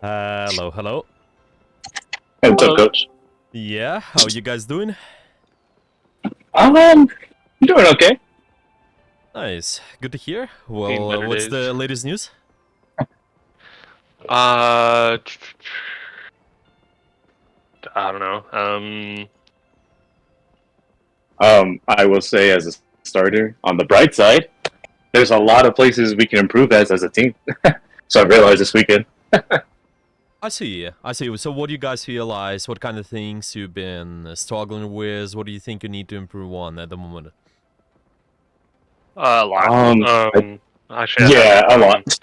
Hello, hello. Hey, what's up, Hello. coach? Yeah, how you guys doing? Doing okay. Nice. Good to hear. Seen Well, better what's days. the latest news? Uh, I don't know. I will say as a starter, on the bright side, there's a lot of places we can improve as a team. So I realized this weekend. I see. I see. So, what do you guys realize? What kind of things you've been struggling with? What do you think you need to improve on at the moment? a lot. I, Actually, I have. yeah, a lot.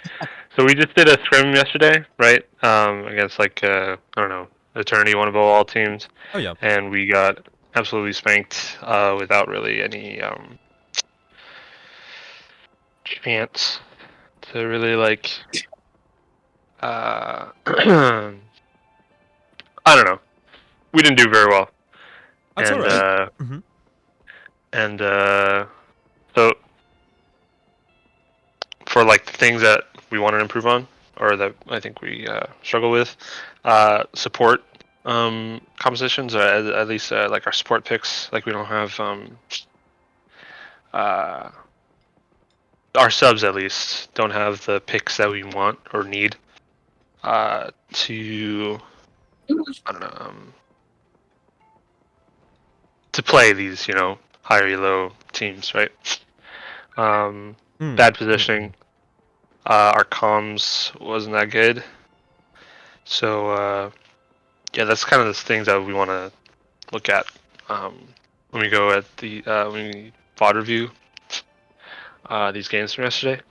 So we just did a scrim yesterday, right? Against I don't know, Eternity, one of all teams, Oh yeah. and we got absolutely spanked without really any chance to really I don't know. We didn't do very well, That's all and right. uh, Mm-hmm. and uh, so for like the things that we want to improve on or that I think we struggle with, support compositions or at least like our support picks. Like we don't have uh, our subs at least don't have the picks that we want or need to I don't know to play these higher elo teams, right? Um, Bad Mm-hmm. positioning. Our comms wasn't that good, so yeah, that's kind of the things that we want to look at um, when we go at the when we VOD review these games from yesterday.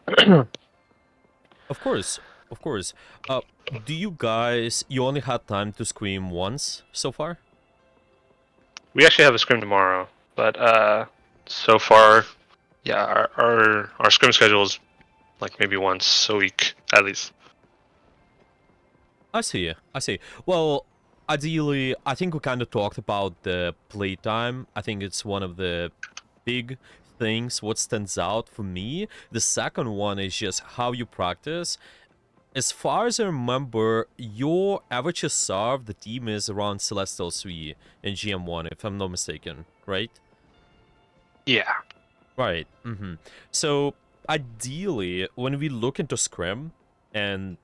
Of course. Of course. Do you guys? You only had time to scream once so far? We actually have a scrim tomorrow, but so far, yeah, our scrim schedule is like maybe once a week at least. I see. I see. Well, ideally, I think we kind of talked about the playtime. I think it's one of the big things. What stands out for me. The second one is just how you practice. As far as I remember, your average SR of the team is around Celestial 3 and GM1, if I'm not mistaken, right? Yeah, Right. So, ideally, when we look into Scrim, and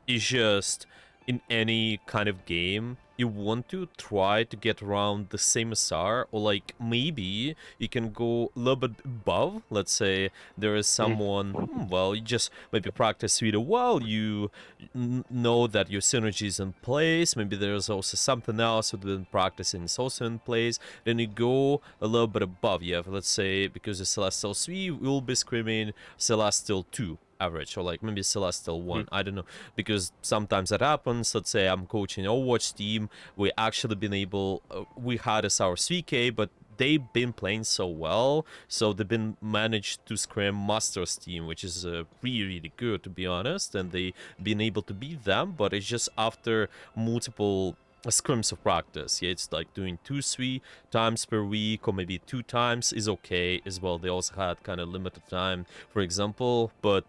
it's just in any kind of game you want to try to get around the same SR, or like maybe you can go a little bit above. Let's say there is someone, well, you just maybe practice really well, you know that your synergy is in place, maybe there's also something else you've been practicing is also in place, then you go a little bit above. You have, let's say, because it's Celestial 3, we'll be screaming Celestial 2 average, or like maybe Celestial 1, I don't know, because sometimes that happens. Let's say I'm coaching Overwatch team, we actually been able, we had as our 3K, but they've been playing so well, so they've been managed to scrim Masters team, which is really good, to be honest, and they been able to beat them, but it's just after multiple scrims of practice. Yeah, it's like doing 2-3 times per week, or maybe 2 times is okay as well. They also had kind of limited time, for example, but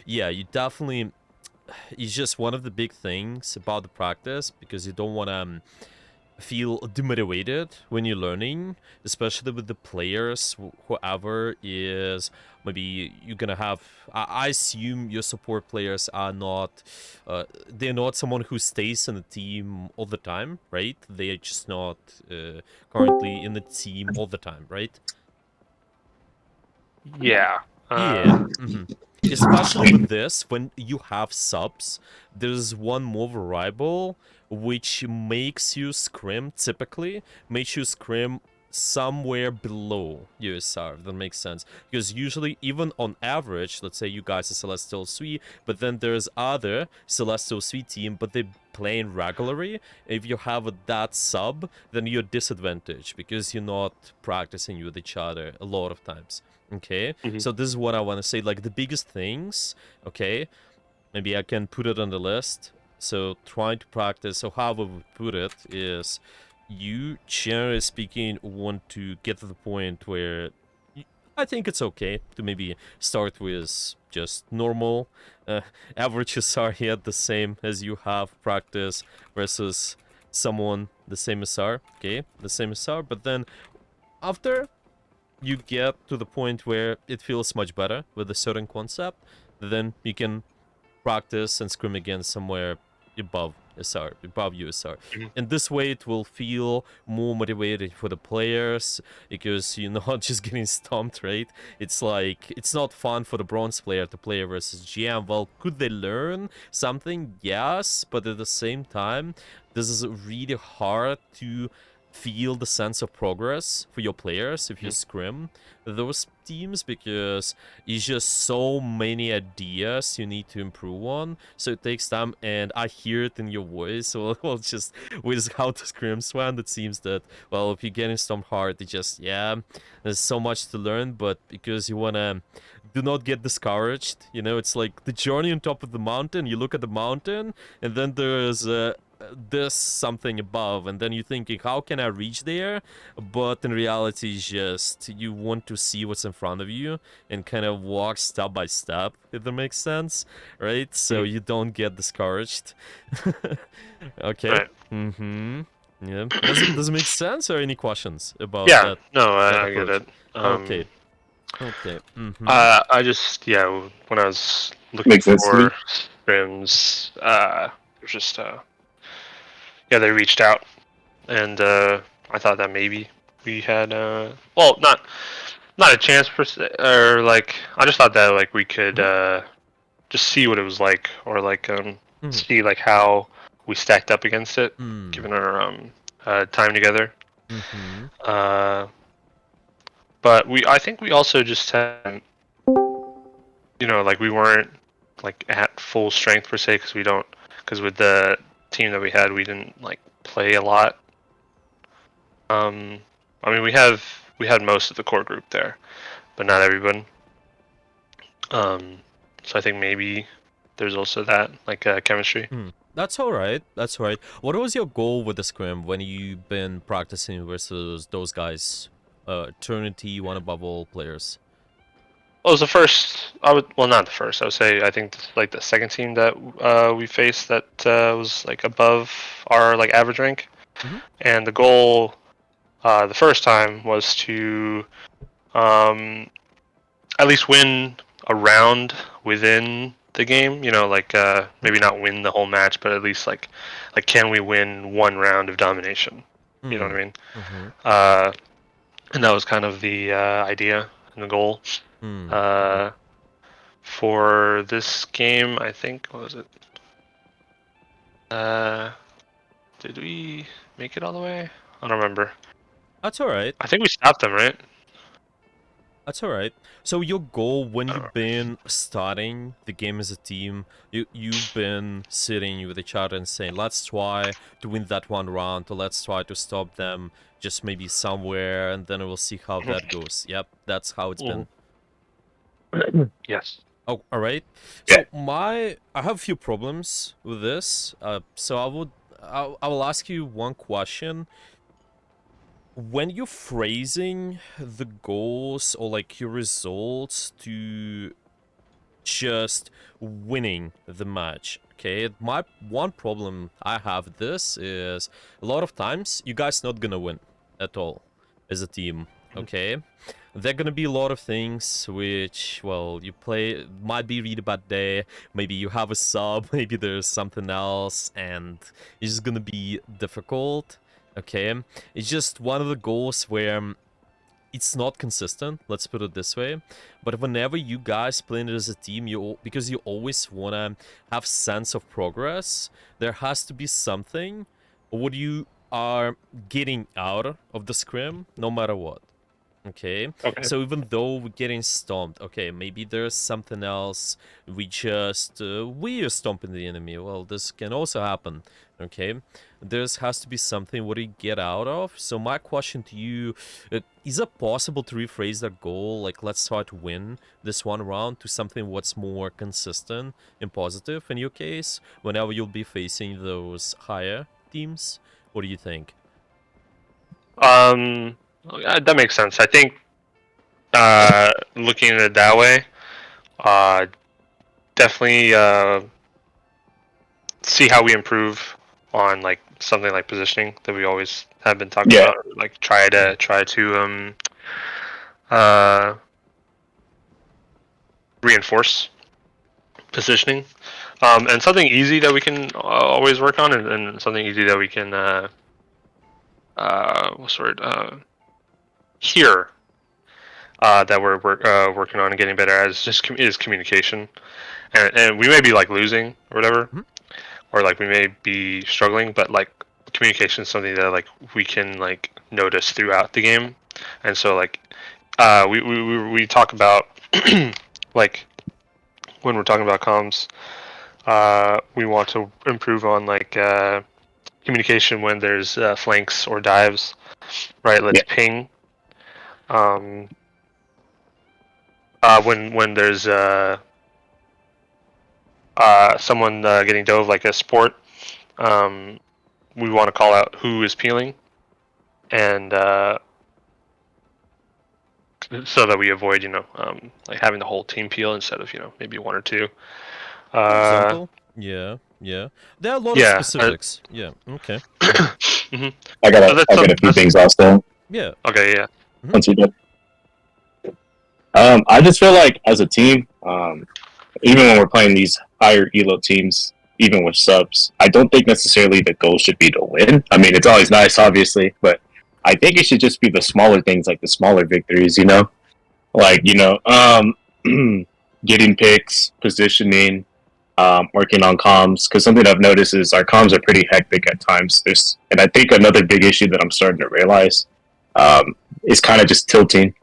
yeah, you definitely, it's just one of the big things about the practice, because you don't want to feel demotivated when you're learning, especially with the players, whoever is, maybe you're gonna have, I assume your support players are not, they're not someone who stays in the team all the time, right? They're just not currently in the team all the time, right? yeah. Yeah. Especially with this, when you have subs, there's one more variable which makes you scrim, typically, makes you scrim somewhere below USR, if that makes sense. Because usually, even on average, let's say you guys are Celestial 3, but then there's other Celestial 3 team, but they're playing regularly. If you have that sub, then you're disadvantaged, because you're not practicing with each other a lot of times. Okay, Mhm. so this is what I want to say, like the biggest things, okay, maybe I can put it on the list. So trying to practice, so how I would put it is, you, generally speaking, want to get to the point where I think it's okay to maybe start with just normal uh, average SR here, the same as you have practice versus someone the same SR, okay, the same SR, but then after you get to the point where it feels much better with a certain concept, then you can practice and scrim again somewhere above SR, above USR. Mhm. And this way it will feel more motivated for the players because you're not just getting stomped, right? It's like, it's not fun for the bronze player to play versus GM. Well, could they learn something? Yes, but at the same time, this is really hard to feel the sense of progress for your players if you scrim those teams because it's just so many ideas you need to improve on, so it takes time, and I hear it in your voice. Well, just with how the scrims went, it seems that, well, if you're getting stomped hard, it just, yeah, there's so much to learn, but because you wanna do not get discouraged, you know, it's like the journey on top of the mountain. You look at the mountain, and then there's this something above, and then you're thinking, how can I reach there? But in reality, it's just you want to see what's in front of you and kind of walk step by step, if that makes sense, right? So you don't get discouraged. Okay. Right. Yeah. Does it make sense, or any questions about Yeah. that No, that I get approach? it. Okay. Okay. I just when I was looking Makes sense to me. for scrims, it was just they reached out, and I thought that maybe we had well, not a chance per se, or like I just thought that like we could just see what it was like, or like see like how we stacked up against it, given our time together. But I think we also just had, like we weren't like at full strength per se, because with the team that we had, we didn't like play a lot. I mean, we had most of the core group there, but not everyone. So I think maybe there's also that like chemistry. That's all right. That's all right. What was your goal with the scrim when you've been practicing versus those guys, Eternity, one above all players? Well, it was the first. Well, not the first. I would say I think like the second team that we faced that was like above our like average rank, and the goal the first time was to at least win a round within the game. Like maybe not win the whole match, but at least like can we win one round of domination? You know what I mean? And that was kind of the idea and the goal. For this game, I think, what was it? Did we make it all the way? I don't remember. That's all right. I think we stopped them, right? That's all right. So your goal when Oh. you've been starting the game as a team, you've been sitting with each other and saying, let's try to win that one round, or let's try to stop them just maybe somewhere, and then we'll see how that goes. Yep, that's how it's been. Yes. Oh, all right. Yeah. So I have a few problems with this. So I will ask you one question. When you're phrasing the goals or like your results to just winning the match, okay? My one problem I have with this is a lot of times you guys not gonna win at all as a team, okay? There are gonna be a lot of things which, well, you play, might be really bad day, maybe you have a sub, maybe there's something else, and it's just gonna be difficult, okay? It's just one of the goals where it's not consistent, let's put it this way, but whenever you guys play it as a team, because you always wanna have sense of progress, there has to be something what you are getting out of the scrim, no matter what. Okay, so even though we're getting stomped, okay, maybe there's something else. We are stomping the enemy. Well, this can also happen. Okay, there has to be something what you get out of. So my question to you, is it possible to rephrase that goal, like let's try to win this one round, to something what's more consistent and positive in your case, whenever you'll be facing those higher teams? What do you think? That makes sense. I think looking at it that way, definitely see how we improve on like something like positioning that we always have been talking Yeah. about. Like try to uh, reinforce positioning, and something easy that we can always work on, and something easy that we can what's the word hear that we're working on and getting better at is communication, and we may be like losing or whatever, Mhm. or like we may be struggling, but like communication is something that like we can like notice throughout the game, and so like we talk about like when we're talking about comms, we want to improve on like communication when there's flanks or dives, right? Let's Yeah. ping. Um, when there's someone getting dove like a sport, um, we want to call out who is peeling, and so that we avoid like having the whole team peel instead of maybe one or two. For Uh, example, yeah. There are a lot of yeah. specifics. Yeah. Okay. hmm I got So a, I got a few that's things also. Yeah. okay. Yeah. Mhm. Once you're done. I just feel like as a team, even when we're playing these higher elo teams, even with subs, I don't think necessarily the goal should be to win. I mean, it's always nice, obviously, but I think it should just be the smaller things, like the smaller victories. Like getting picks, positioning, working on comms. Because something I've noticed is our comms are pretty hectic at times. And I think another big issue that I'm starting to realize is kind of just tilting,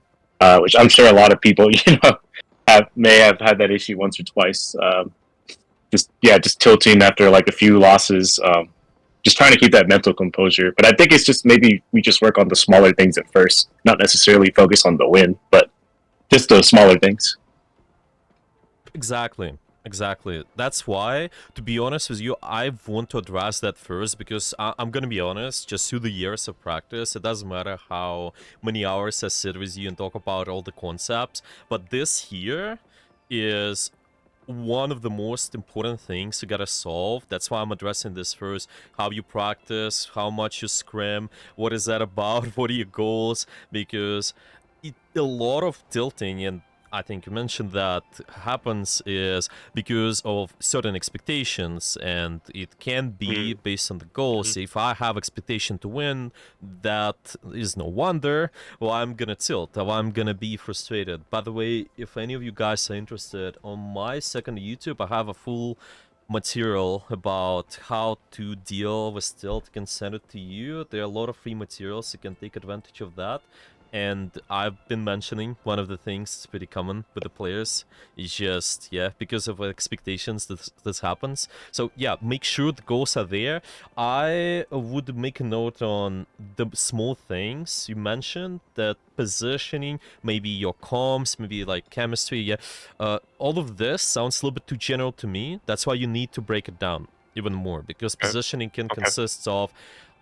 which I'm sure a lot of people, may have had that issue once or twice. Just tilting after like a few losses. Just trying to keep that mental composure. But I think it's just maybe we just work on the smaller things at first, not necessarily focus on the win, but just those smaller things. Exactly. Exactly. That's why, to be honest with you, I want to address that first because I'm gonna be honest, just through the years of practice, it doesn't matter how many hours I sit with you and talk about all the concepts, but this here is one of the most important things you gotta solve. That's why I'm addressing this first. How you practice, how much you scrim, what is that about, what are your goals, because a lot of tilting, and I think you mentioned that, happens is because of certain expectations, and it can be Mm-hmm. based on the goals. If I have expectation to win, that is no wonder. Well, I'm gonna tilt, or I'm gonna be frustrated. By the way, if any of you guys are interested, on my second YouTube, I have a full material about how to deal with tilt. I can send it to you. There are a lot of free materials. You can take advantage of that. And I've been mentioning one of the things that's pretty common with the players is just, yeah, because of expectations, this happens. So yeah, make sure the goals are there. I would make a note on the small things you mentioned, that positioning, maybe your comms, maybe like chemistry, yeah. All of this sounds a little bit too general to me. That's why you need to break it down even more, because Okay. positioning can Okay. consist of,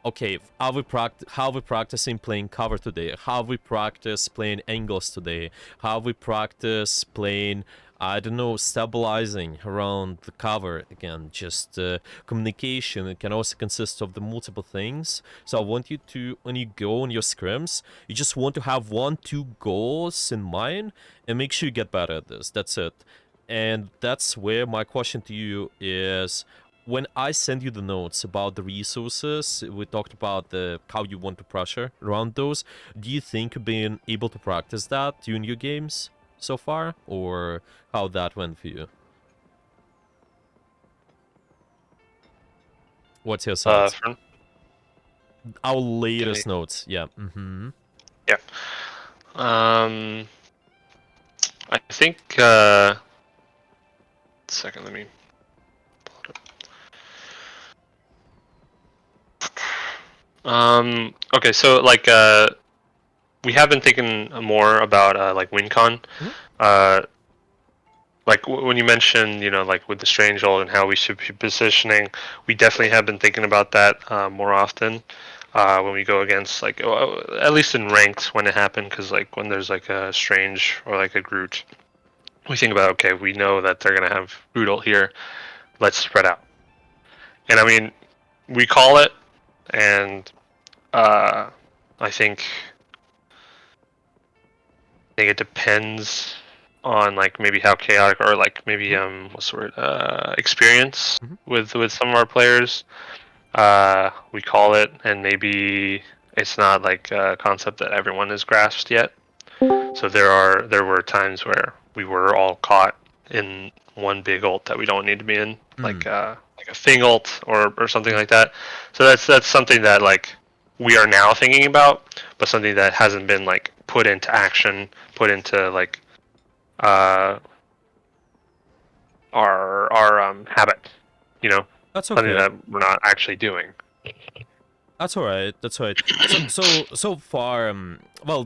okay, how we practicing playing cover today? How we practice playing angles today? How we practice playing, I don't know, stabilizing around the cover again? Just communication. It can also consist of the multiple things. So I want you to, when you go on your scrims, you just want to have 1-2 goals in mind and make sure you get better at this. That's it. And that's where my question to you is, when I send you the notes about the resources, we talked about the how you want to pressure around those. Do you think you've been able to practice that during your games so far, or how that went for you? What's your thoughts? From Our can I, latest notes, yeah. yeah. Um, I think. Second, let me. Okay, so like we have been thinking more about like WinCon. Mhm. Uh, like when you mentioned, like with the strange old and how we should be positioning, we definitely have been thinking about that more often when we go against like at least in ranked when it happened, because like when there's like a strange or like a Groot, we think about, okay, we know that they're gonna have root ult here. Let's spread out. And I mean, we call it, and I think it depends on like maybe how chaotic or like maybe what's the word experience Mhm. with some of our players. We call it, and maybe it's not like a concept that everyone has grasped yet. So there were times where we were all caught in one big ult that we don't need to be in, Mm. like a thing ult or something like that. So that's something that like we are now thinking about, but something that hasn't been like put into action, put into like uh, our habit. You know, That's something okay. that we're not actually doing. That's all right. That's all right. So far, well,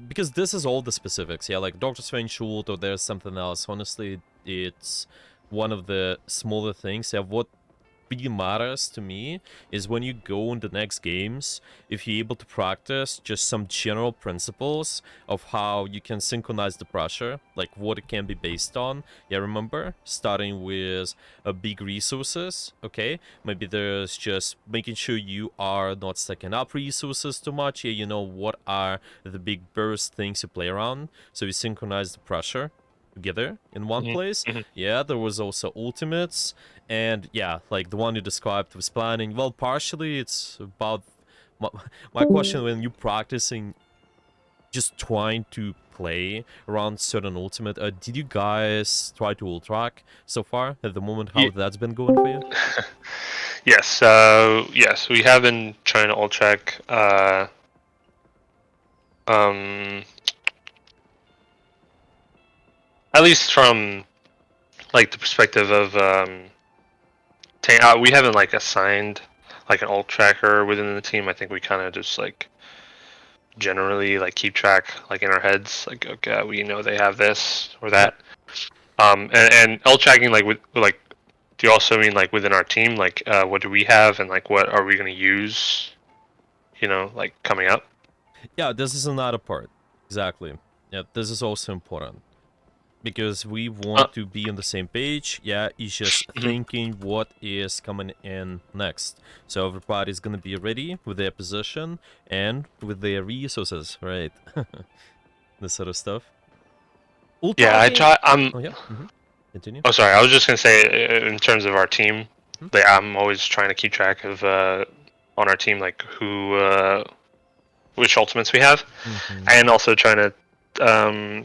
because this is all the specifics, yeah. Like Doctor Strange shoot or there's something else. Honestly, it's one of the smaller things. Yeah, what really matters to me is when you go in the next games, if you're able to practice just some general principles of how you can synchronize the pressure, like what it can be based on. Yeah, remember starting with big resources. Okay, maybe there's just making sure you are not stacking up resources too much. Yeah, you know what are the big burst things you play around, so you synchronize the pressure together in one place. Mm-hmm. Yeah, there was also ultimates, and yeah, like the one you described was planning. Well, partially it's about my, my question when you practicing just trying to play around certain ultimate. Did you guys try to ult track so far at the moment? How that's been going for you? Yes, yes, we have been trying to ult check. Um, at least from like the perspective of we haven't like assigned like an ult tracker within the team. I think we kind of just like generally like keep track like in our heads. Like, okay, we know they have this or Yep. that. And ult tracking like with like, do you also mean like within our team? Like, what do we have and like what are we gonna use? You know, like coming up. Yeah, this is another part. Exactly. Yeah, this is also important because we Uh, want to be on the same page. Yeah, it's just mhm. thinking what is coming in next. So everybody's gonna be ready with their position and with their resources, right? This sort of stuff. Yeah, I Ultracking. try. Oh yeah. Continue. Oh, sorry. I was just gonna say, in terms of our team, Mhm. like I'm always trying to keep track of on our team, like who, which ultimates we have, Mhm. and also trying to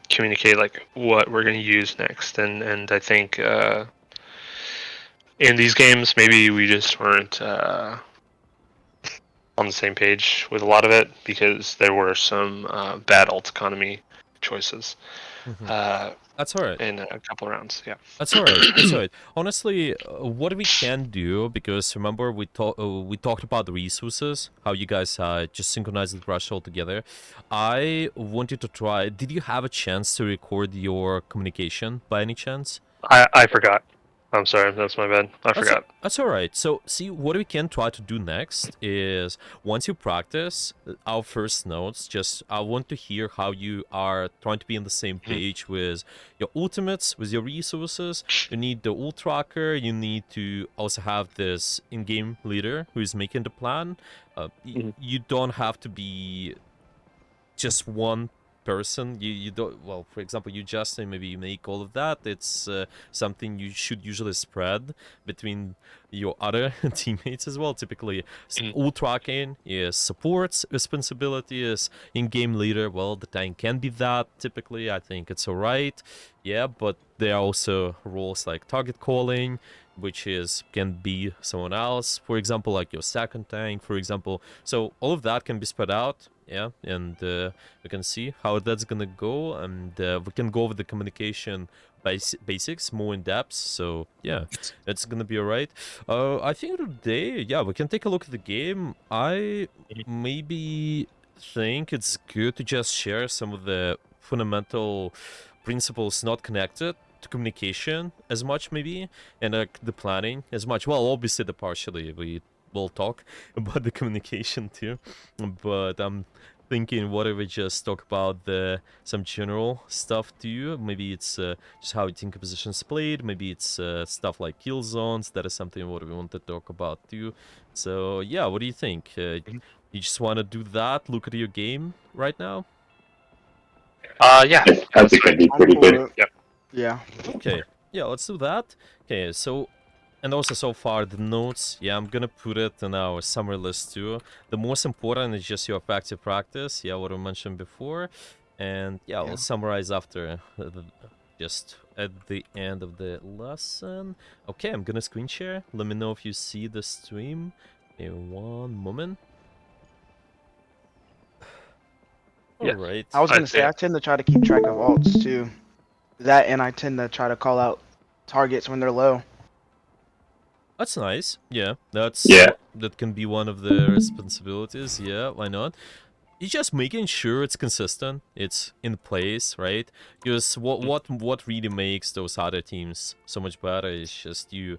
communicate like what we're gonna use next. And I think in these games, maybe we just weren't on the same page with a lot of it because there were some bad ult economy choices Mhm. uh, That's all right. in a couple of rounds. Yeah. That's all right. That's all right. Honestly, what we can do, because remember we talked about the resources, how you guys just synchronized the brush all together. I wanted to try. Did you have a chance to record your communication by any chance? I forgot. I'm sorry. That's my bad. I forgot. That's all right. So, see, what we can try to do next is once you practice our first notes, just I want to hear how you are trying to be on the same Mhm. page with your ultimates, with your resources. You need the ult tracker. You need to also have this in-game leader who is making the plan. Mhm. You don't have to be just one person. You don't, well, for example, you just say maybe you make all of that. It's something you should usually spread between your other teammates as well. Typically Mhm. ult tracking is support's responsibility, is in-game leader. Well, the tank can be that typically. I think it's all right. Yeah, but there are also roles like target calling, which is can be someone else, for example, like your second tank, for example. So all of that can be spread out. Yeah, and we can see how that's gonna go, and we can go over the communication basics more in depth. So yeah, it's gonna be alright. I think today, yeah, we can take a look at the game. I Mhm. maybe think it's good to just share some of the fundamental principles not connected to communication as much, maybe, and the planning as much. Well, obviously the partially we will talk about the communication too, but thinking what if we just talk about some general stuff too. Maybe it's just how you think a position's played. Maybe it's stuff like kill zones. That is something what we want to talk about too. So yeah, what do you think? You just want to do that? Look at your game right now. Yeah. I think that'd be I'm pretty cool good. with it. Yeah. Okay, yeah, let's do that. Okay, so, and also so far the notes, yeah, I'm gonna put it in our summary list too. The most important is just your effective practice, yeah, what I mentioned before. And yeah, we'll summarize after, just at the end of the lesson. Okay, I'm gonna screen share. Let me know if you see the stream. In one moment. Yeah. Alright. I was I'd gonna say say- I tend to try to keep track of alts too. That and I tend to try to call out targets when they're low. That's nice. Yeah, Yeah. that can be one of the responsibilities. Yeah, why not? It's just making sure it's consistent, it's in place, right? Because what really makes those other teams so much better is just you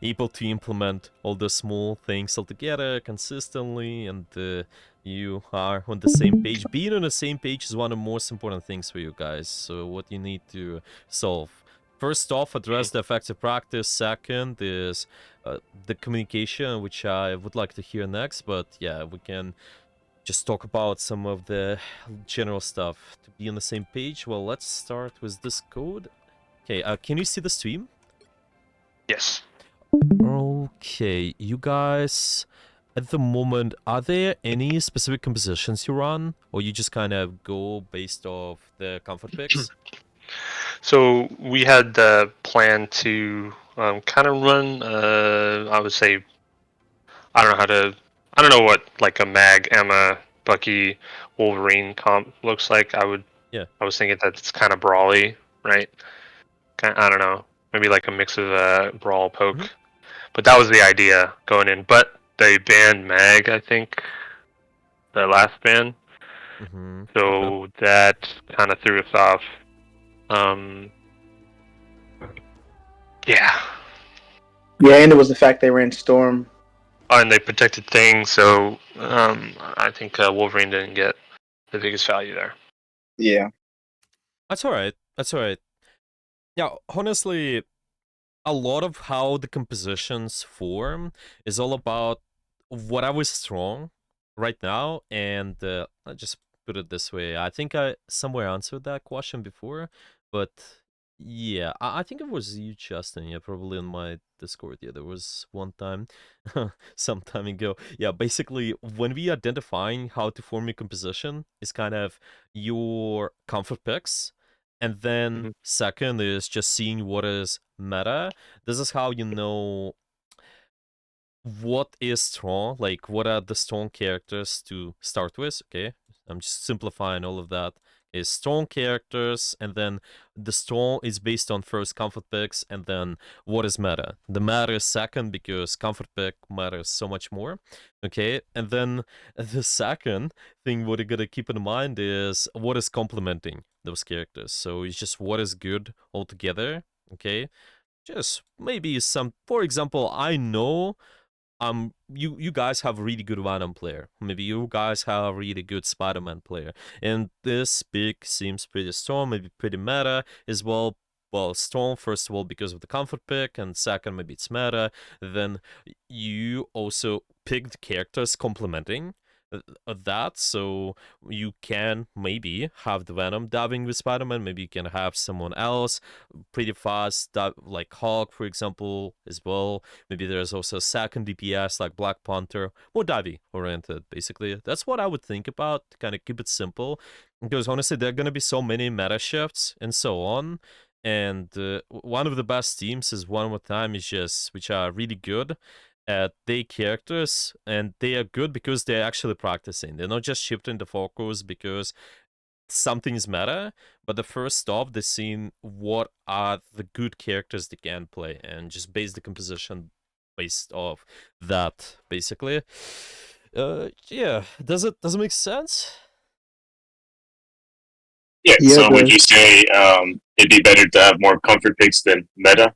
able to implement all the small things all together consistently, and you are on the same page. Being on the same page is one of the most important things for you guys. So what you need to solve. First off, address the effective practice. Second is the communication, which I would like to hear next. But yeah, we can just talk about some of the general stuff to be on the same page. Well, let's start with this code. Okay, can you see the stream? Yes. Okay, you guys, at the moment, are there any specific compositions you run, or you just kind of go based off the comfort picks? So we had the plan to kind of run. I would say I don't know how to. I don't know what like a Mag, Emma, Bucky, Wolverine comp looks like. Yeah. I was thinking that it's kind of brawly, right? I don't know. Maybe like a mix of brawl poke. Mhm. But that was the idea going in. But they banned Mag, I think, the last ban. Mm-hmm. Okay. So that kind of threw us off. Um, yeah. Yeah, and it was the fact they ran Storm. Oh, and they protected things, so I think Wolverine didn't get the biggest value there. Yeah. That's alright. That's alright. Yeah, honestly, a lot of how the compositions form is all about whatever is strong right now, and I'll just put it this way. I think I somewhere answered that question before, but yeah, I think it was you, Justin. Yeah, probably on my Discord. Yeah, there was one time, some time ago. Yeah, basically, when we identifying how to form your composition, is kind of your comfort picks. And then second is just seeing what is meta. This is how you know what is strong, like what are the strong characters to start with. Okay, I'm just simplifying all of that. Is strong characters, and then the strong is based on first comfort picks, and then what is meta. The meta is second because comfort pick matters so much more. Okay, and then the second thing what you gotta keep in mind is what is complementing those characters. So it's just what is good altogether. Okay, just maybe some, for example, I know you guys have a really good Venom player. Maybe you guys have a really good Spider-Man player. And this pick seems pretty strong, maybe pretty meta as well. Well, strong, first of all, because of the comfort pick, and second, maybe it's meta. Then you also picked characters complementing that, so you can maybe have the Venom dabbing with Spider-Man, maybe you can have someone else pretty fast, like Hulk, for example, as well. Maybe there's also a second DPS like Black Panther, more divey oriented, basically. That's what I would think about, to kind of keep it simple. Because honestly, there are going to be so many meta shifts and so on. And one of the best teams is One More Time, is just, which are really good at their characters, and they are good because they're actually practicing. They're not just shifting the focus because something is meta, but the first stop, they're seeing what are the good characters they can play and just base the composition based off that, basically. Yeah, does it make sense? Yeah. Yeah, So it would you does. say it'd be better to have more comfort picks than meta?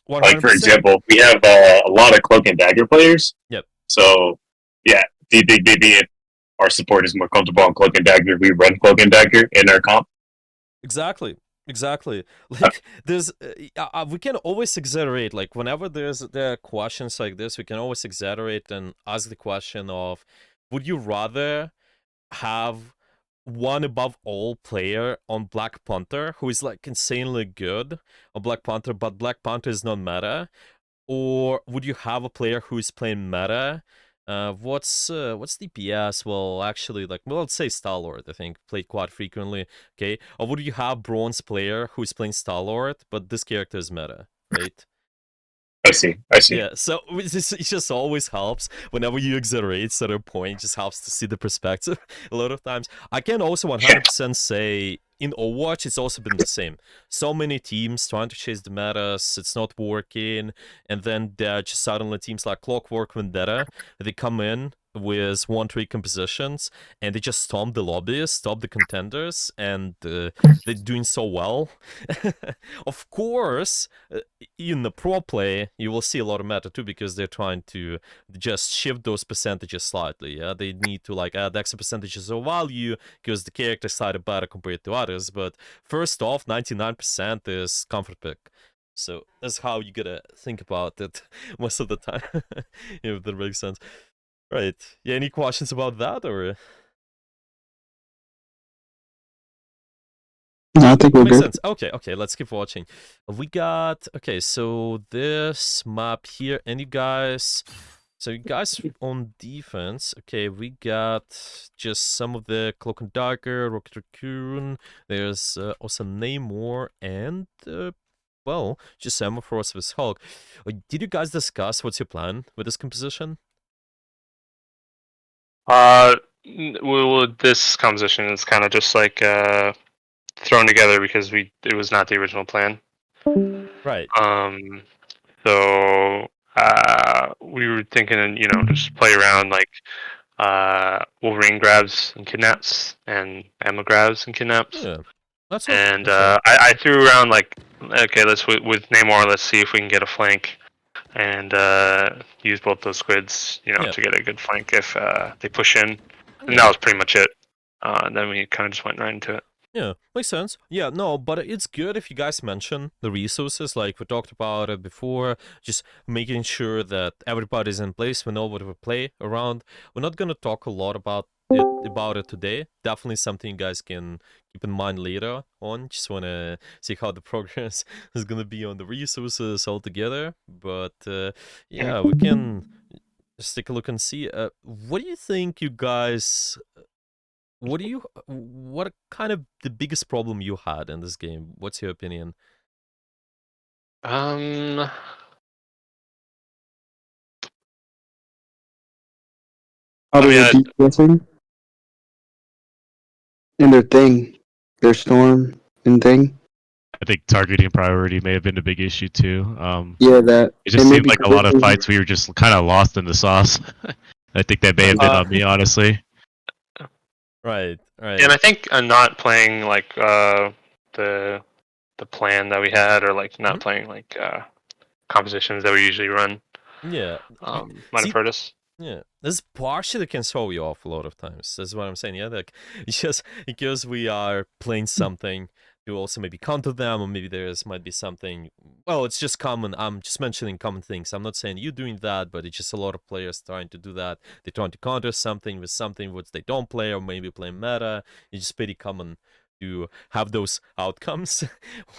Like for 100%. example, we have a lot of cloak and dagger players. Yep. So yeah, do you think maybe our support is more comfortable on Cloak and Dagger, we run Cloak and Dagger in our comp. Exactly. Like there's, we can always exaggerate. Like whenever there are questions like this, we can always exaggerate and ask the question of, would you rather have one above all player on Black Panther who is like insanely good on Black Panther, but Black Panther is not meta, or would you have a player who is playing meta? What's DPS? Well, actually, like, well, let's say Star-Lord, I think, played quite frequently, okay? Or would you have bronze player who is playing Star-Lord, but this character is meta, right? I see. Yeah, so it just always helps whenever you exaggerate certain point, it just helps to see the perspective a lot of times. I can also 100% say in Overwatch, it's also been the same. So many teams trying to chase the metas, it's not working, and then there are just suddenly teams like Clockwork Vendetta, they come in with 1-3 compositions, and they just stomp the lobbies, stop the contenders, and they're doing so well. Of course, in the pro play, you will see a lot of meta too, because they're trying to just shift those percentages slightly. Yeah, they need to like add extra percentages of value because the character side are better compared to others. But first off, 99% is comfort pick. So that's how you gotta think about it most of the time, if that makes sense. Right. Yeah, any questions about that, or? No, I think we're Makes good. sense. Okay, let's keep watching. We got, okay, so this map here, and you guys, so you guys on defense, okay, we got just some of the Cloak and Dagger, Rocket Raccoon, there's also Namor, and, well, just Amorphous with Hulk. Did you guys discuss what's your plan with this composition? This composition is kind of just like thrown together because it was not the original plan. Right. So we were thinking, just play around like Wolverine grabs and kidnaps and ammo grabs and kidnaps. Yeah. That's And okay. I threw around like, okay, let's with Namor, let's see if we can get a flank and use both those squids, Yeah. to get a good flank if they push in. And Yeah. that was pretty much it. And then we kind of just went right into it. Yeah, makes sense. Yeah, no, but it's good if you guys mention the resources, like we talked about it before, just making sure that everybody's in place, we know what we play around. We're not gonna talk a lot about it today. Definitely something you guys can keep in mind later on. Just wanna see how the progress is gonna be on the resources altogether. But yeah, we can just take a look and see. What do you think, you guys? What kind of the biggest problem you had in this game? What's your opinion? How I mean, they keep guessing in their storm and thing. I think targeting priority may have been a big issue too. Yeah, that It just and seemed maybe like a lot of positioning. fights we were just kind of lost in the sauce. I think that may have been on me, honestly. Right. and I think not playing like the plan that we had, or like not playing like compositions that we usually run, Yeah. might See, have hurt us. Yeah, this partially can throw you off a lot of times. That's what I'm saying. Yeah, like it's just because we are playing something to also maybe counter them, or maybe might be something. Well, it's just common. I'm just mentioning common things. I'm not saying you doing that, but it's just a lot of players trying to do that. They're trying to counter something with something which they don't play, or maybe play meta. It's just pretty common to have those outcomes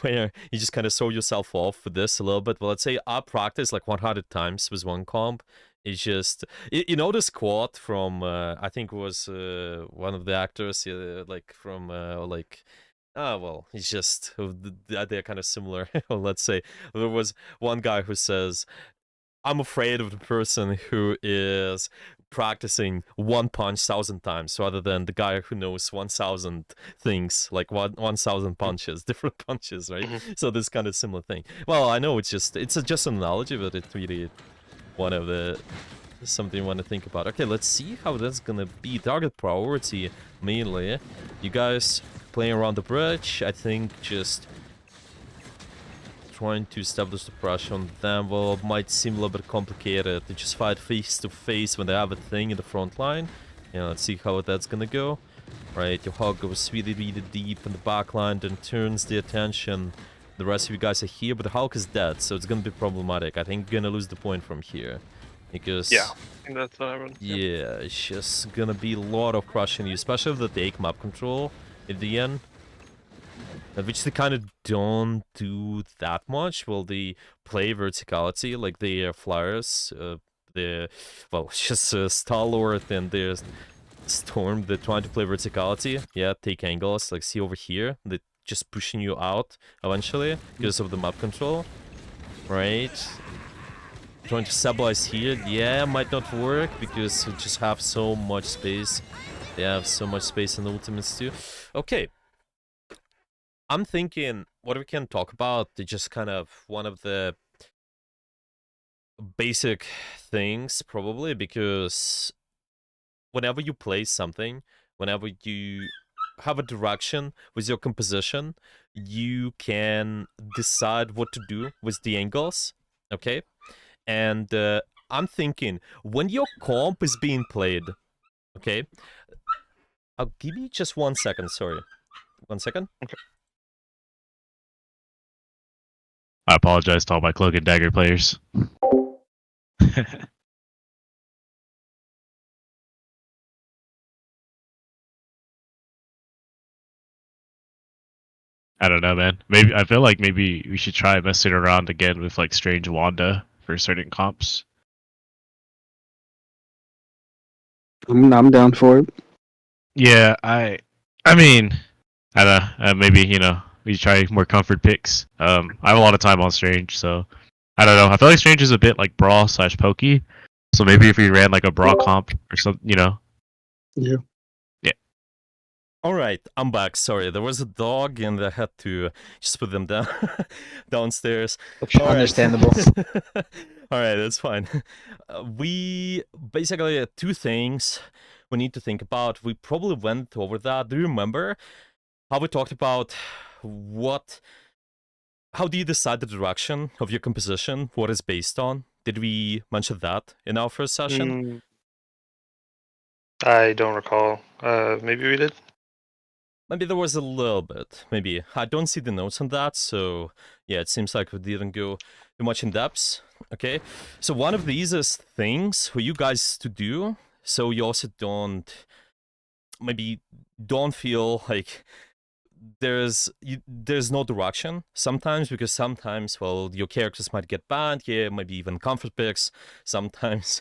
where you just kind of throw yourself off with this a little bit. Well, let's say I practice like 100 times with one comp. It's just, this quote from I think it was one of the actors, like from well, he's just they're kind of similar. Let's say there was one guy who says, "I'm afraid of the person who is practicing one punch 1,000 times, rather than the guy who knows 1,000 things, like 1,000 punches, different punches, right?" So this kind of similar thing. Well, I know it's just an analogy, but it really one of the something you want to think about. Okay, let's see how that's gonna be. Target priority mainly. You guys playing around the bridge. I think just trying to establish the pressure on them. Well, it might seem a little bit complicated to just fight face to face when they have a thing in the front line. Yeah, let's see how that's gonna go. Right, your hog goes really, really deep in the backline and turns the attention. The rest of you guys are here, but the Hulk is dead, so it's gonna be problematic. I think you're gonna lose the point from here. Because... Yeah, I think that's what happened. yeah, it's just gonna be a lot of crushing you, especially if they take map control at the end. Which they kind of don't do that much. Well, they play verticality, like the flyers, well, it's just Star-Lord and the Storm, they're trying to play verticality. Yeah, take angles, like see over here, they're just pushing you out eventually because of the map control. Right? Trying to stabilize here, yeah, might not work because you just have so much space. They have so much space in the ultimates too. Okay. I'm thinking what we can talk about is just kind of one of the basic things, probably, because whenever you play something, whenever you have a direction with your composition, you can decide what to do with the angles, okay? And I'm thinking, when your comp is being played, okay? I'll give you just 1 second, sorry. 1 second. I apologize to all my Cloak and Dagger players. I don't know, man. Maybe I feel like maybe we should try messing around again with like Strange Wanda for certain comps. I'm down for it. Yeah, I mean, I don't know. Maybe we try more comfort picks. I have a lot of time on Strange, so I don't know. I feel like Strange is a bit like Brawl / Pokey, so maybe if we ran like a Brawl comp or something, Yeah. All right, I'm back. Sorry, there was a dog and I had to just put them down downstairs. All right. Understandable. All right, that's fine. We basically two things we need to think about. We probably went over that. Do you remember how we talked about how do you decide the direction of your composition? What is based on? Did we mention that in our first session? I don't recall. Maybe we did. Maybe there was a little bit. Maybe. I don't see the notes on that, so yeah, it seems like we didn't go too much in depth. Okay, so one of the easiest things for you guys to do, so you also don't feel like there's no direction sometimes, because sometimes, well, your characters might get banned, yeah, maybe even comfort picks sometimes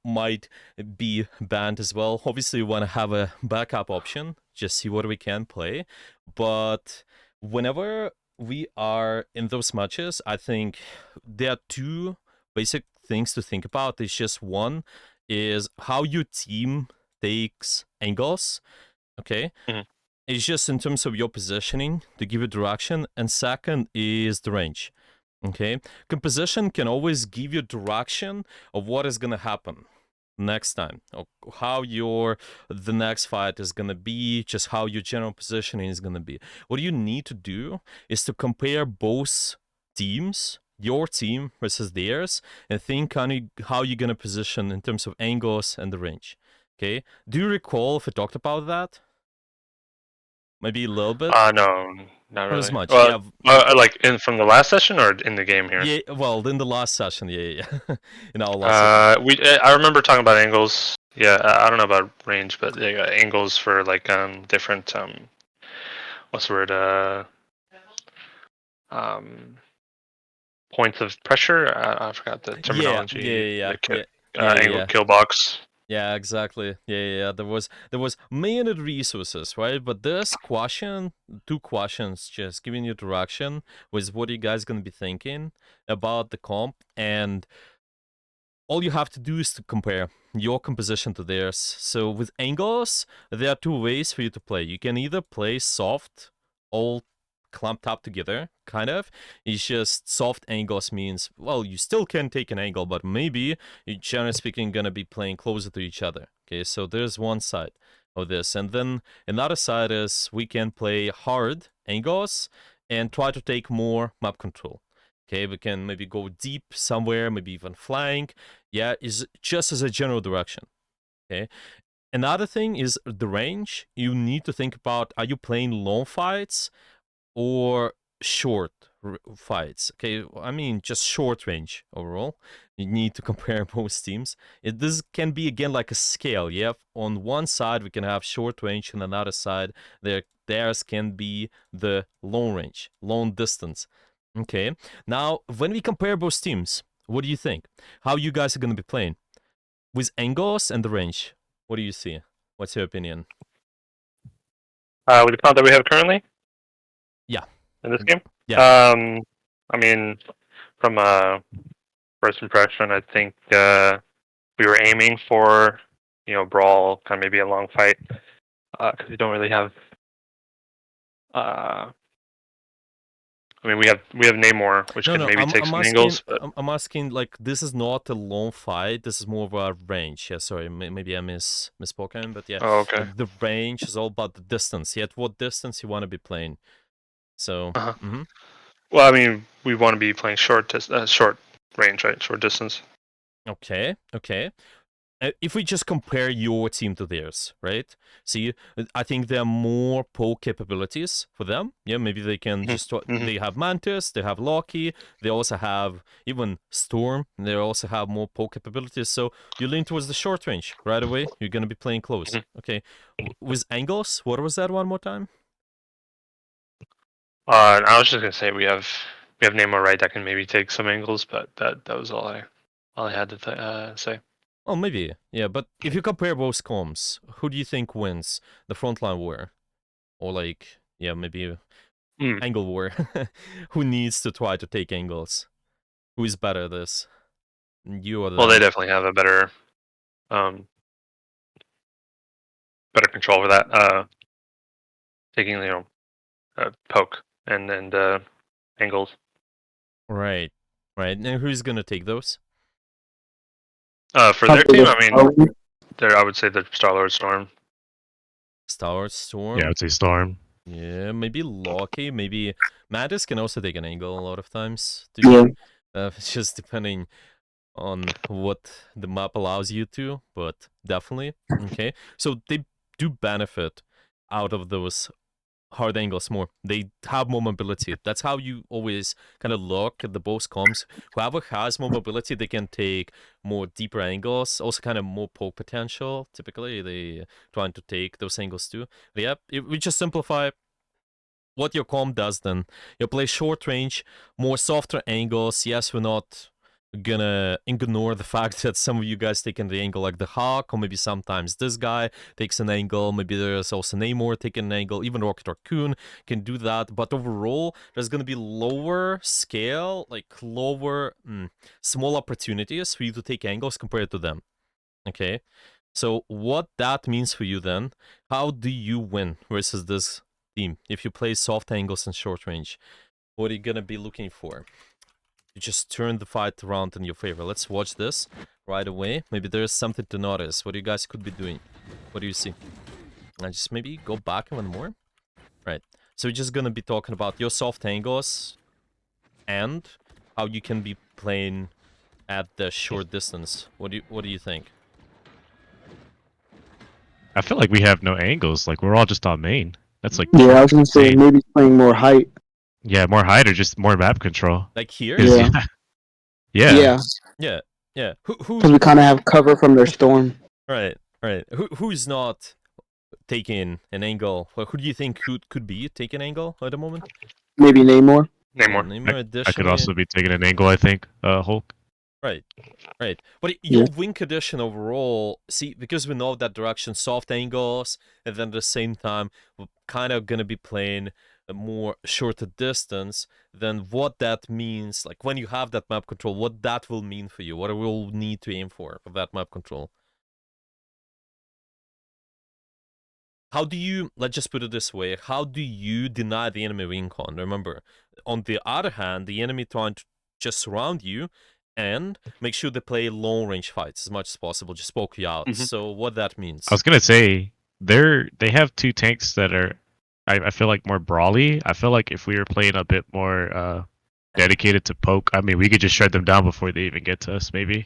might be banned as well. Obviously you want to have a backup option, just see what we can play, but whenever we are in those matches, I think there are two basic things to think about. It's just one is how your team takes angles, okay? Mhm. It's just in terms of your positioning to give you direction, and second is the range. Okay, composition can always give you direction of what is gonna happen next time, or how the next fight is gonna be, just how your general positioning is gonna be. What you need to do is to compare both teams, your team versus theirs, and think how you're gonna position in terms of angles and the range. Okay, do you recall if we talked about that? Maybe a little bit. No, not Not as really. much. Well, Yeah. like from the last session or in the game here? Yeah. Well, in the last session, yeah. In our last session. I remember talking about angles. Yeah, I don't know about range, but yeah, angles for like different what's the word um points of pressure. I forgot the terminology. Yeah. Angle kill box. Yeah, exactly. Yeah. There was many resources, right? But this question, two questions, just giving you direction with what you guys gonna be thinking about the comp, and all you have to do is to compare your composition to theirs. So with angles, there are two ways for you to play. You can either play soft, all clumped up together, kind of. It's just soft angles means, well, you still can take an angle, but maybe, generally speaking, gonna be playing closer to each other. Okay, so there's one side of this. And then another side is we can play hard angles and try to take more map control. Okay, we can maybe go deep somewhere, maybe even flank. Yeah, is just as a general direction. Okay, Another thing is the range. You need to think about, are you playing long fights or short fights? Okay, I mean just short range overall. You need to compare both teams. This can be again like a scale. Yeah, on one side we can have short range, and another side theirs can be the long range, long distance. Okay, now when we compare both teams, what do you think? How you guys are gonna be playing with angles and the range? What do you see? What's your opinion? With the comp that we have currently Yeah. in this game, Yeah. I mean, from first impression, I think we were aiming for brawl, kind of maybe a long fight, because we don't really have. I mean, we have Namor, which No, can no. maybe take I'm some asking. angles, but I'm asking. Like, this is not a long fight. This is more of a range. Yeah. Sorry. Maybe I misspoken. But yeah, oh, okay. the range is all about the distance. Yet, what distance you want to be playing? So. Uh-huh. Mm-hmm. Well, I mean, we want to be playing short range, right? Short distance. Okay. Okay. If we just compare your team to theirs, right? See, I think there are more poke capabilities for them. Yeah, maybe they can just Mhm. they have Mantis, they have Loki, they also have even Storm. They also have more poke capabilities. So you lean towards the short range right away. You're gonna be playing close. Mhm. Okay, with angles, what was that one more time? And I was just gonna say we have Namor, right, that can maybe take some angles, but that was all I had to say. Oh, maybe yeah. But if you compare both comms, who do you think wins the frontline war, or like yeah, maybe Mm. angle war? Who needs to try to take angles? Who is better at this? You or Well, they them? definitely have a um, better control over that. Taking poke and angles. Right. Right. And who's gonna take those? For their Probably team, the I mean, Starlink. I would say the Star-Lord Storm. Star Yeah, I Storm? would say Storm. Yeah, maybe Loki, maybe Mantis can also take an angle a lot of times Yeah. too. It's just depending on what the map allows you to, but definitely. Okay. So they do benefit out of those hard angles more. They have more mobility. That's how you always kind of look at the both comms. Whoever has more mobility, they can take more deeper angles. Also, kind of more poke potential. Typically, they trying to take those angles too. But yeah, if we just simplify what your comm does, then you play short range, more softer angles. Yes, we're not gonna ignore the fact that some of you guys taking the angle like the Hawk, or maybe sometimes this guy takes an angle. Maybe there's also Namor taking an angle. Even Rocket Raccoon can do that. But overall, there's gonna be lower scale, like lower, small opportunities for you to take angles compared to them. Okay, so what that means for you then? How do you win versus this team if you play soft angles and short range? What are you gonna be looking for? You just turn the fight around in your favor. Let's watch this right away. Maybe there's something to notice. What you guys could be doing. What do you see? I just maybe go back even more. Right. So we're just gonna be talking about your soft angles and how you can be playing at the short distance. What do you think? I feel like we have no angles. Like we're all just on main. That's like Yeah, I was gonna say insane. maybe playing more height. Yeah, more height or just more map control. Like here? 'Cause, Yeah. yeah. Yeah, Yeah. Yeah. Who because we kind of have cover from their storm. right, right. Who's not taking an angle? Well, who do you think could be taking angle at the moment? Maybe Namor. Namor. Neymar I could additionally. also be taking an angle. I think Hulk. Right, right. But Yeah. your win condition overall, see, because we know that direction, soft angles, and then at the same time, we're kind of going to be playing a more shorter distance, then what that means, like when you have that map control, what that will mean for you, what it will need to aim for that map control. How do you, let's just put it this way, how do you deny the enemy win con? Remember, on the other hand, the enemy trying to just surround you and make sure they play long range fights as much as possible, just poke you out. Mhm. So what that means. I was gonna say they have two tanks that are I feel like more brawly. I feel like if we were playing a bit more dedicated to poke, I mean we could just shred them down before they even get to us, maybe.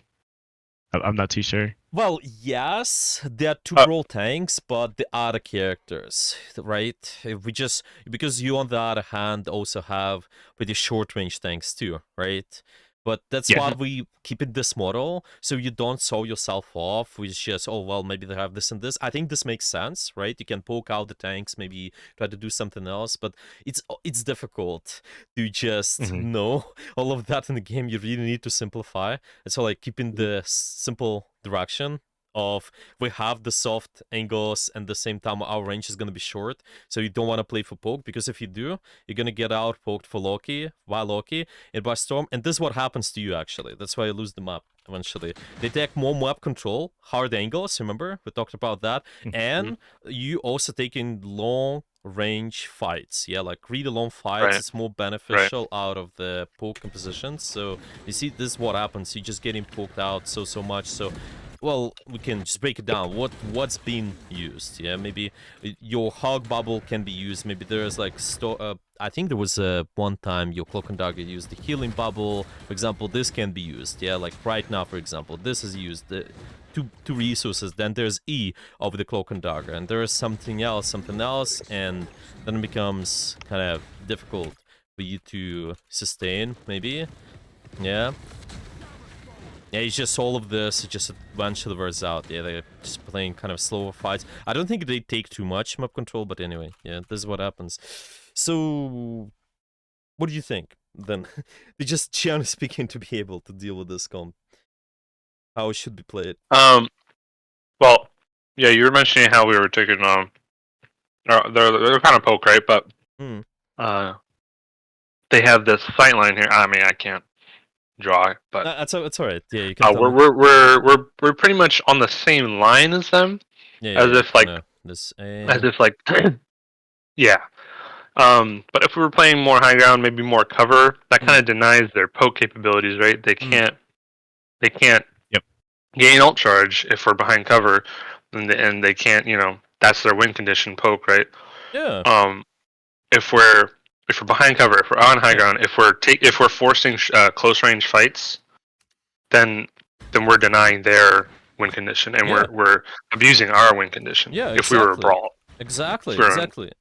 I'm not too sure. Well, yes, there are two Uh, brawl tanks, but the other characters, right? If we just because you on the other hand also have pretty short range tanks too, right? But that's Yeah. why we keep it this model, so you don't saw yourself off with just, oh well, maybe they have this and this. I think this makes sense, right? You can poke out the tanks, maybe try to do something else, but it's difficult to just Mhm. know all of that in the game. You really need to simplify. And so like keeping the simple direction of we have the soft angles and the same time our range is going to be short, so you don't want to play for poke, because if you do, you're going to get out poked for Loki by Loki and by Storm, and this is what happens to you actually. That's why you lose the map eventually. They take more map control, hard angles, remember we talked about that, and you also taking long range fights, yeah, like really long fights. Right. It's more beneficial out of the poke compositions. So you see, this is what happens. You just getting poked out so much. So, well, we can just break it down. What's being used? Yeah, maybe your hog bubble can be used. Maybe there's like I think there was one time your cloak and dagger used the healing bubble. For example, this can be used. Yeah, like right now, for example, this is used. Two resources. Then there's E of the cloak and dagger, and there is something else, and then it becomes kind of difficult for you to sustain. Maybe, yeah. Yeah, it's just all of this, it just eventually wears out. Yeah, they're just playing kind of slower fights. I don't think they take too much map control, but anyway, yeah, this is what happens. So, what do you think, then? They just, generally speaking, to be able to deal with this comp. How it should be played. Well, yeah, you were mentioning how we were taking they're kind of poke, right? But Hmm. they have this sight line here. I mean, I can't draw it, but That's alright. Yeah, you can tell me. we're pretty much on the same line as them, Yeah, as yeah, if like no, this, as if like yeah. But if we were playing more high ground, maybe more cover, that kind of denies their poke capabilities, right? They can't Yep. gain ult charge if we're behind cover, and they can't, that's their win condition poke, right? yeah, If we're behind cover, if we're on high ground, if we're forcing close range fights, then we're denying their win condition, and Yeah. we're abusing our win condition. Yeah, If we were a exactly. brawl, Exactly, Sure. exactly.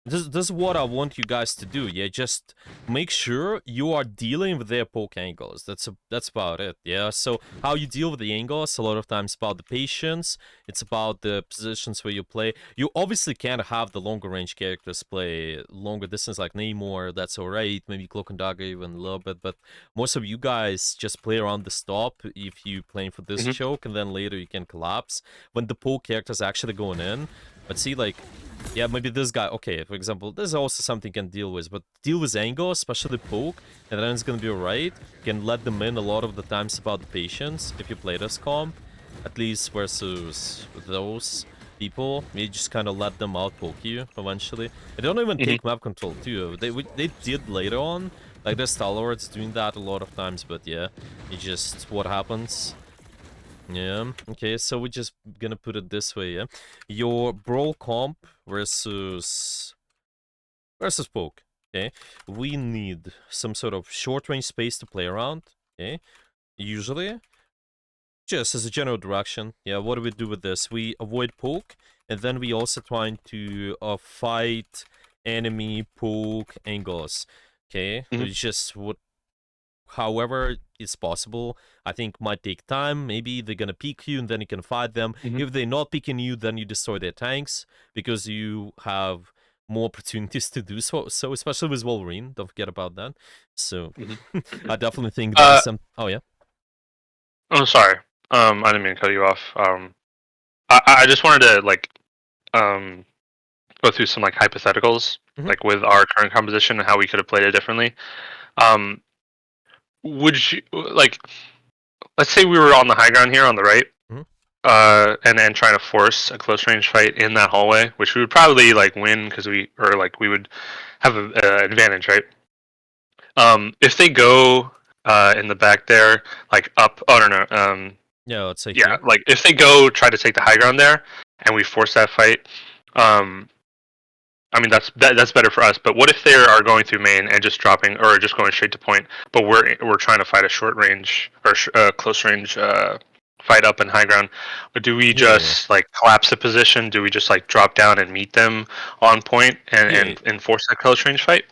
This is what I want you guys to do. Yeah, just make sure you are dealing with their poke angles. That's about it. Yeah. So how you deal with the angles, a lot of times about the patience. It's about the positions where you play. You obviously can't have the longer range characters play longer distance like Namor. That's alright. Maybe Cloak and Dagger even a little bit, but most of you guys just play around the stop if you playing for this Mhm. choke, and then later you can collapse when the poke characters actually going in. But see, like, yeah, maybe this guy, okay, for example, this is also something you can deal with, but deal with angle, especially poke, and then it's gonna be alright. You can let them in a lot of the times about the patience if you play this comp, at least versus those people. You just kind of let them out poke you eventually. They don't even take map control too. They did later on, like there's stalwarts doing that a lot of times, but yeah, it's just what happens. Yeah, okay, so we're just gonna put it this way, yeah? Your brawl comp versus poke, okay? We need some sort of short range space to play around, okay? Usually, just as a general direction, yeah, what do we do with this? We avoid poke, and then we also trying to fight enemy poke angles, okay? It's just what however it's possible. I think might take time. Maybe they're gonna peek you and then you can fight them. If they're not peeking you, then you destroy their tanks because you have more opportunities to do so. So especially with Wolverine, don't forget about that. So I definitely think that is some. Oh yeah. Oh, sorry. I didn't mean to cut you off. I just wanted to go through some like hypotheticals, Mhm. like with our current composition and how we could have played it differently. Um, would you like? Let's say we were on the high ground here on the right, Mhm. and then trying to force a close range fight in that hallway, which we would probably like win because we would have an advantage, right? If they go in the back there, like up. Oh no, no. Yeah, let's say Yeah, here. like if they go try to take the high ground there, and we force that fight, I mean that's better for us. But what if they are going through main and just dropping or just going straight to point? But we're trying to fight a short range or close range fight up in high ground, or do we Yeah. just like collapse the position? Do we just like drop down and meet them on point and Yeah. and enforce that close range fight?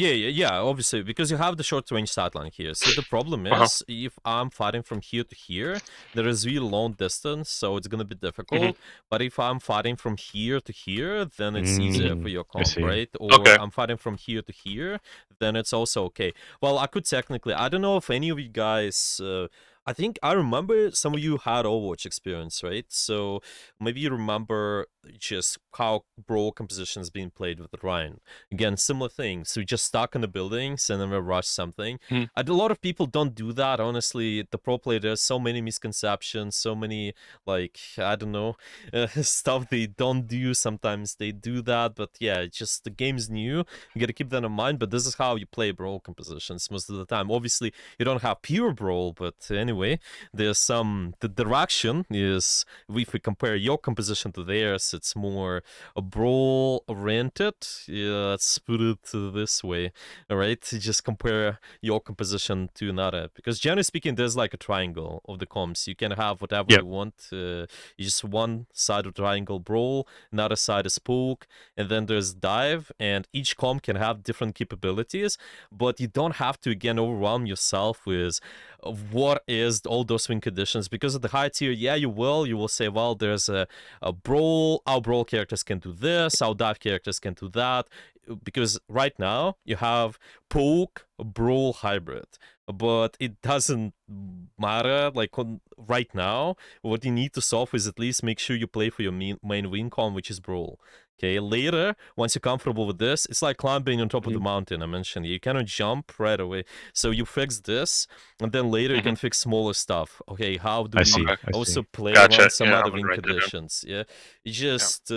Yeah, obviously, because you have the short range sideline here. See, the problem Uh-huh. is, if I'm fighting from here to here, there is really long distance, so it's gonna be difficult. But if I'm fighting from here to here, then it's easier for your I comp, see. right? Or Okay. I'm fighting from here to here, then it's also okay. Well, I could technically, I don't know if any of you guys, I think I remember some of you had Overwatch experience, right? So maybe you remember just how brawl composition is being played with Ryan. Again, similar thing. So we just stuck in the buildings and then we rush something. Mhm. A lot of people don't do that, honestly. The pro player, there's so many misconceptions, so many, like, I don't know, stuff they don't do. Sometimes they do that, but yeah, it's just the game's new. You gotta keep that in mind, but this is how you play brawl compositions most of the time. Obviously, you don't have pure brawl, but anyway, there's some, the direction is, if we compare your composition to theirs, it's more a brawl oriented. Yeah, let's put it this way. All right, just compare your composition to another, because generally speaking, there's like a triangle of the comps. You can have whatever Yep. you want. You just one side of triangle brawl, another side is poke, and then there's dive, and each comp can have different capabilities, but you don't have to again overwhelm yourself with what is all those win conditions, because at the high tier, yeah, you will say, well, there's a brawl, our brawl characters can do this, our dive characters can do that, because right now you have poke brawl hybrid, but it doesn't matter. Like right now, what you need to solve is at least make sure you play for your main win con, which is brawl. Okay, later, once you're comfortable with this, it's like climbing on top of the mountain I mentioned. You cannot jump right away. So you fix this, and then later you can fix smaller stuff. Okay, how do I we see. I also see. play Gotcha. around some Yeah, other I'm gonna win write that down. conditions? Yeah, it just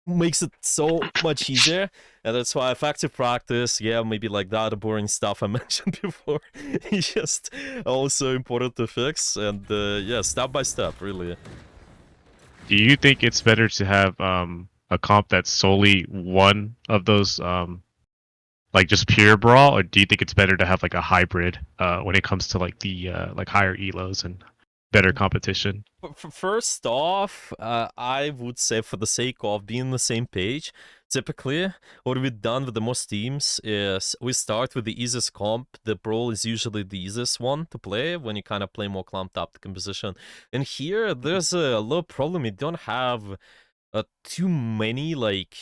makes it so much easier, and that's why effective practice, yeah, maybe like that, the boring stuff I mentioned before, it's just also important to fix, and yeah, step by step, really. Do you think it's better to have a comp that's solely one of those like just pure brawl, or do you think it's better to have like a hybrid when it comes to like the like higher elos and better competition? First off, I would say, for the sake of being on the same page, typically what we've done with the most teams is we start with the easiest comp. The brawl is usually the easiest one to play when you kind of play more clumped up the composition. And here, there's a little problem. You don't have too many like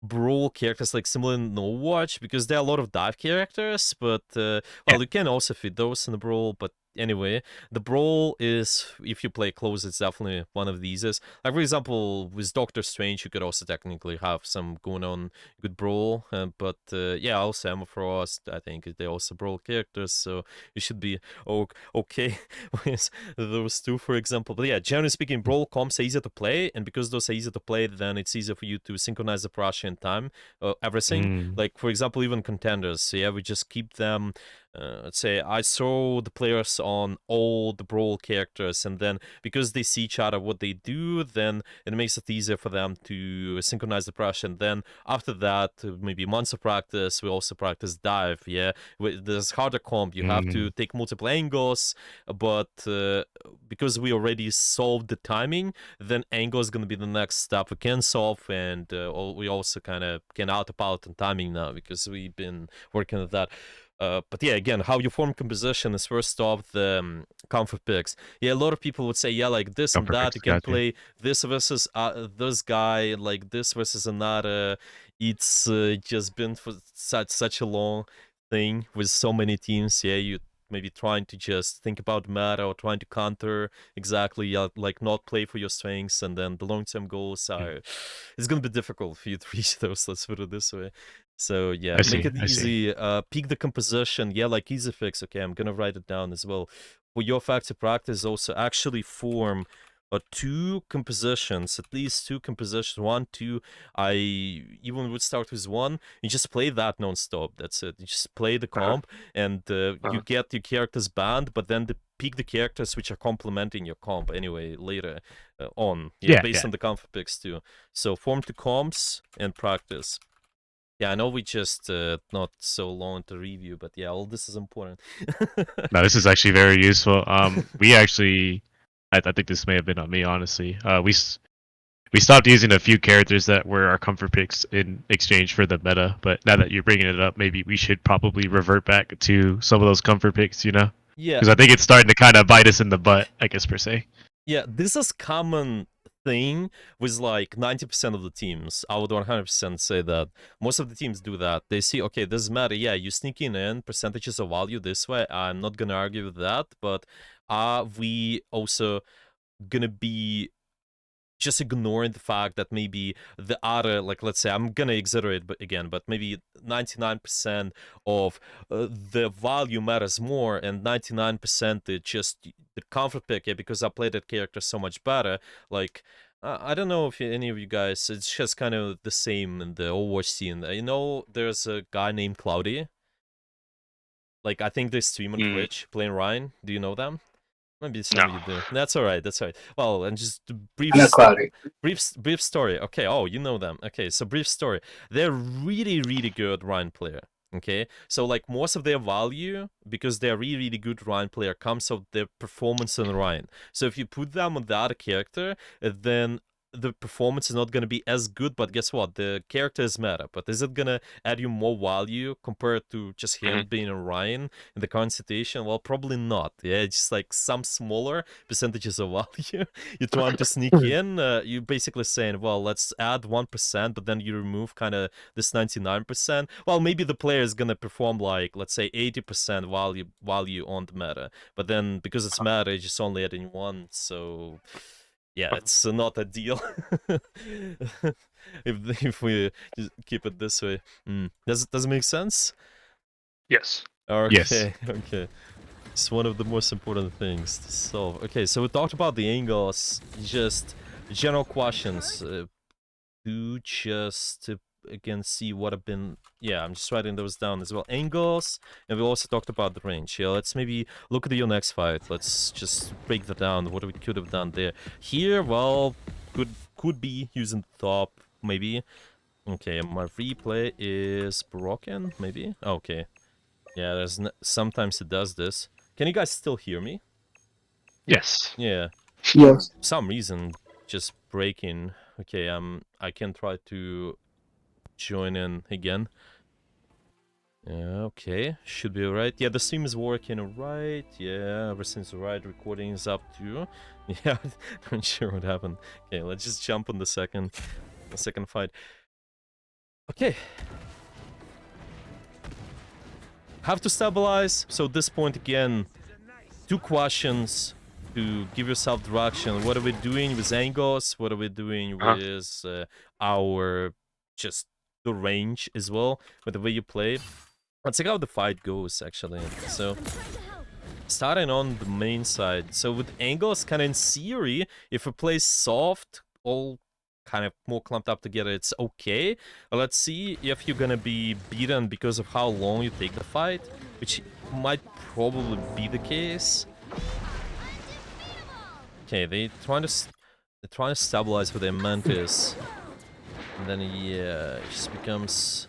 brawl characters like similar in Overwatch, because there are a lot of dive characters, but well, you can also fit those in the brawl. But anyway, the brawl is, if you play close, it's definitely one of these. Like for example, with Doctor Strange, you could also technically have some going on good brawl, but yeah, also Emma Frost, I think they're also brawl characters, so you should be okay with those two, for example. But yeah, generally speaking, brawl comps are easier to play, and because those are easier to play, then it's easier for you to synchronize the pressure in time, everything. Like for example, even contenders. So yeah, we just keep them. Let's say I throw the players on all the brawl characters, and then because they see each other what they do, then it makes it easier for them to synchronize the pressure. And then after that, maybe months of practice, we also practice dive. Yeah, there's harder comp. You have to take multiple angles, but because we already solved the timing, then angle is going to be the next step we can solve, and we also kind of can out on timing now, because we've been working at that. But yeah, again, how you form composition is first off the comfort picks. Yeah, a lot of people would say, yeah, like this and Comfort that. picks, You can gotcha. play this versus this guy, like this versus another. It's just been for such a long thing with so many teams. Yeah, you maybe trying to just think about meta or trying to counter exactly, like not play for your strengths, and then the long-term goals are, it's gonna be difficult for you to reach those, let's put it this way. So yeah, I make see. it I see. easy, pick the composition, yeah, like easy fix. Okay, I'm gonna write it down as well. For your effective practice, also actually form two compositions, at least two compositions, 1, 2. I even would start with 1. You just play that non-stop, that's it. You just play the comp, and you get your characters banned, but then pick the characters which are complementing your comp anyway later on, yeah, based on the comp picks too. So form two comps and practice. Yeah, I know we just not so long to review, but yeah, all this is important. No, this is actually very useful. We actually I think this may have been on me, honestly. We stopped using a few characters that were our comfort picks in exchange for the meta. But now that you're bringing it up, maybe we should probably revert back to some of those comfort picks, you know? Yeah, Because I think it's starting to kind of bite us in the butt, I guess, per se. yeah, this is common thing with like 90% of the teams. I would 100% say that most of the teams do that. They see, okay, this matter. Yeah, you sneaking in percentages of value this way. I'm not gonna argue with that, but are we also gonna be just ignoring the fact that maybe the other, like, let's say, I'm gonna exaggerate again, but maybe 99% of the value matters more, and 99% is just the comfort pick, yeah, because I played that character so much better. Like, I don't know if any of you guys, it's just kind of the same in the Overwatch scene. You know, there's a guy named Cloudy. Like, I think they stream on Twitch playing Ryan. Do you know them? Maybe some of No. you do. That's all right. That's all right. Well, and just a brief, I know Cloudy. brief story. Okay. Oh, you know them. Okay. So brief story. They're really good Ryan player. Okay. So like most of their value, because they're really good Ryan player, comes of their performance in Ryan. So if you put them on the other character, then the performance is not going to be as good, but guess what? The character is meta. But is it going to add you more value compared to just him being a Ryan in the current situation? Well, probably not. Yeah, it's just like some smaller percentages of value you're trying to sneak in. You're basically saying, well, let's add 1%, but then you remove kind of this 99%. Well, maybe the player is going to perform like, let's say, 80% value on the meta. But then because it's meta, it's just only adding 1. So yeah, it's not a deal if we just keep it this way. Does it make sense? Yes. Okay, Yes. okay. It's one of the most important things to solve. Okay, so we talked about the angles, just general questions. To just again see what have been. Yeah, I'm just writing those down as well. Angles, and we also talked about the range. Yeah, let's maybe look at your next fight. Let's just break that down. What we could have done there. Here, well, could be using the top maybe. Okay, my replay is broken. Maybe. Okay. Yeah, there's sometimes it does this. Can you guys still hear me? Yes. Yeah. Yes. For some reason, just breaking. Okay, I can try to join in again. Yeah, okay, should be alright. Yeah, the stream is working alright. Yeah, everything's alright. Recording is up too. Yeah, not sure what happened. Okay, let's just jump on the second fight. Okay. Have to stabilize. So at this point again, 2 questions to give yourself direction. What are we doing with angles? What are we doing with our just the range as well, with the way you play? Let's see how the fight goes actually. So starting on the main side. So with angles, kind of in theory, if we play soft, all kind of more clumped up together, it's okay. But let's see if you're gonna be beaten because of how long you take the fight, which might probably be the case. Okay, they're trying to stabilize with their mantis, and then yeah, it just becomes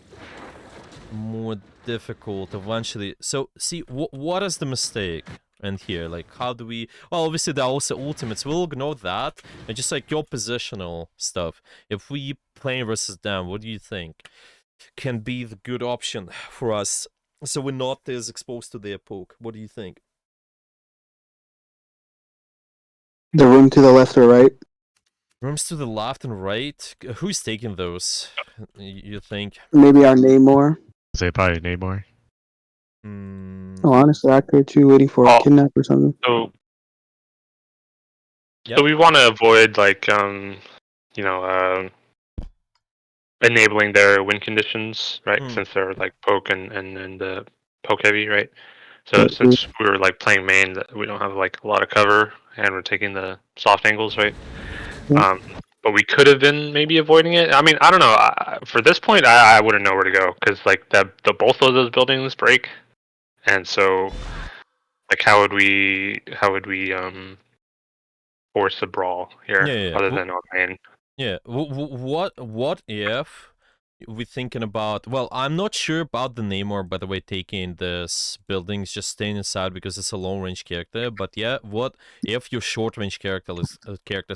more difficult eventually. So see, what is the mistake in here? Like, how do we? Well, obviously there are also ultimates. We'll ignore that, and just like your positional stuff. If we play versus them, what do you think can be the good option for us, so we're not as exposed to their poke? What do you think? The room to the left or right? Rooms to the left and right. Who's taking those? You think? Maybe our Namor. Say probably Namor. Oh, honestly, I could too, waiting for a Oh. kidnap or something. So, Yep. so we want to avoid like enabling their win conditions, right? Since they're like poke and poke heavy, right? So That's true. since we were like playing main, that we don't have like a lot of cover, and we're taking the soft angles, right? Yeah. But we could have been maybe avoiding it. I mean, I don't know. For this point, I wouldn't know where to go because like the both of those buildings break, and so like how would we force a brawl here Yeah. other than on main? Yeah. What if we're thinking about, well, I'm not sure about the Namor, by the way, taking this buildings, just staying inside because it's a long range character. But yeah, what if your short range characters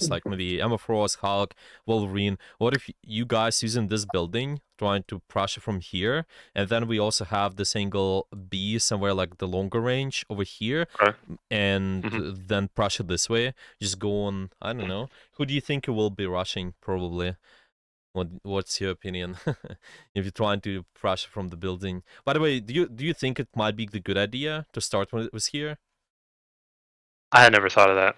like maybe Emma Frost, Hulk, Wolverine? What if you guys using this building, trying to pressure from here, and then we also have this angle B somewhere like the longer range over here, Okay. and Mhm. then pressure this way? Just go on. I don't know. Who do you think will be rushing? Probably. What's your opinion? If you're trying to pressure from the building. By the way, do you think it might be the good idea to start when it was here? I had never thought of that.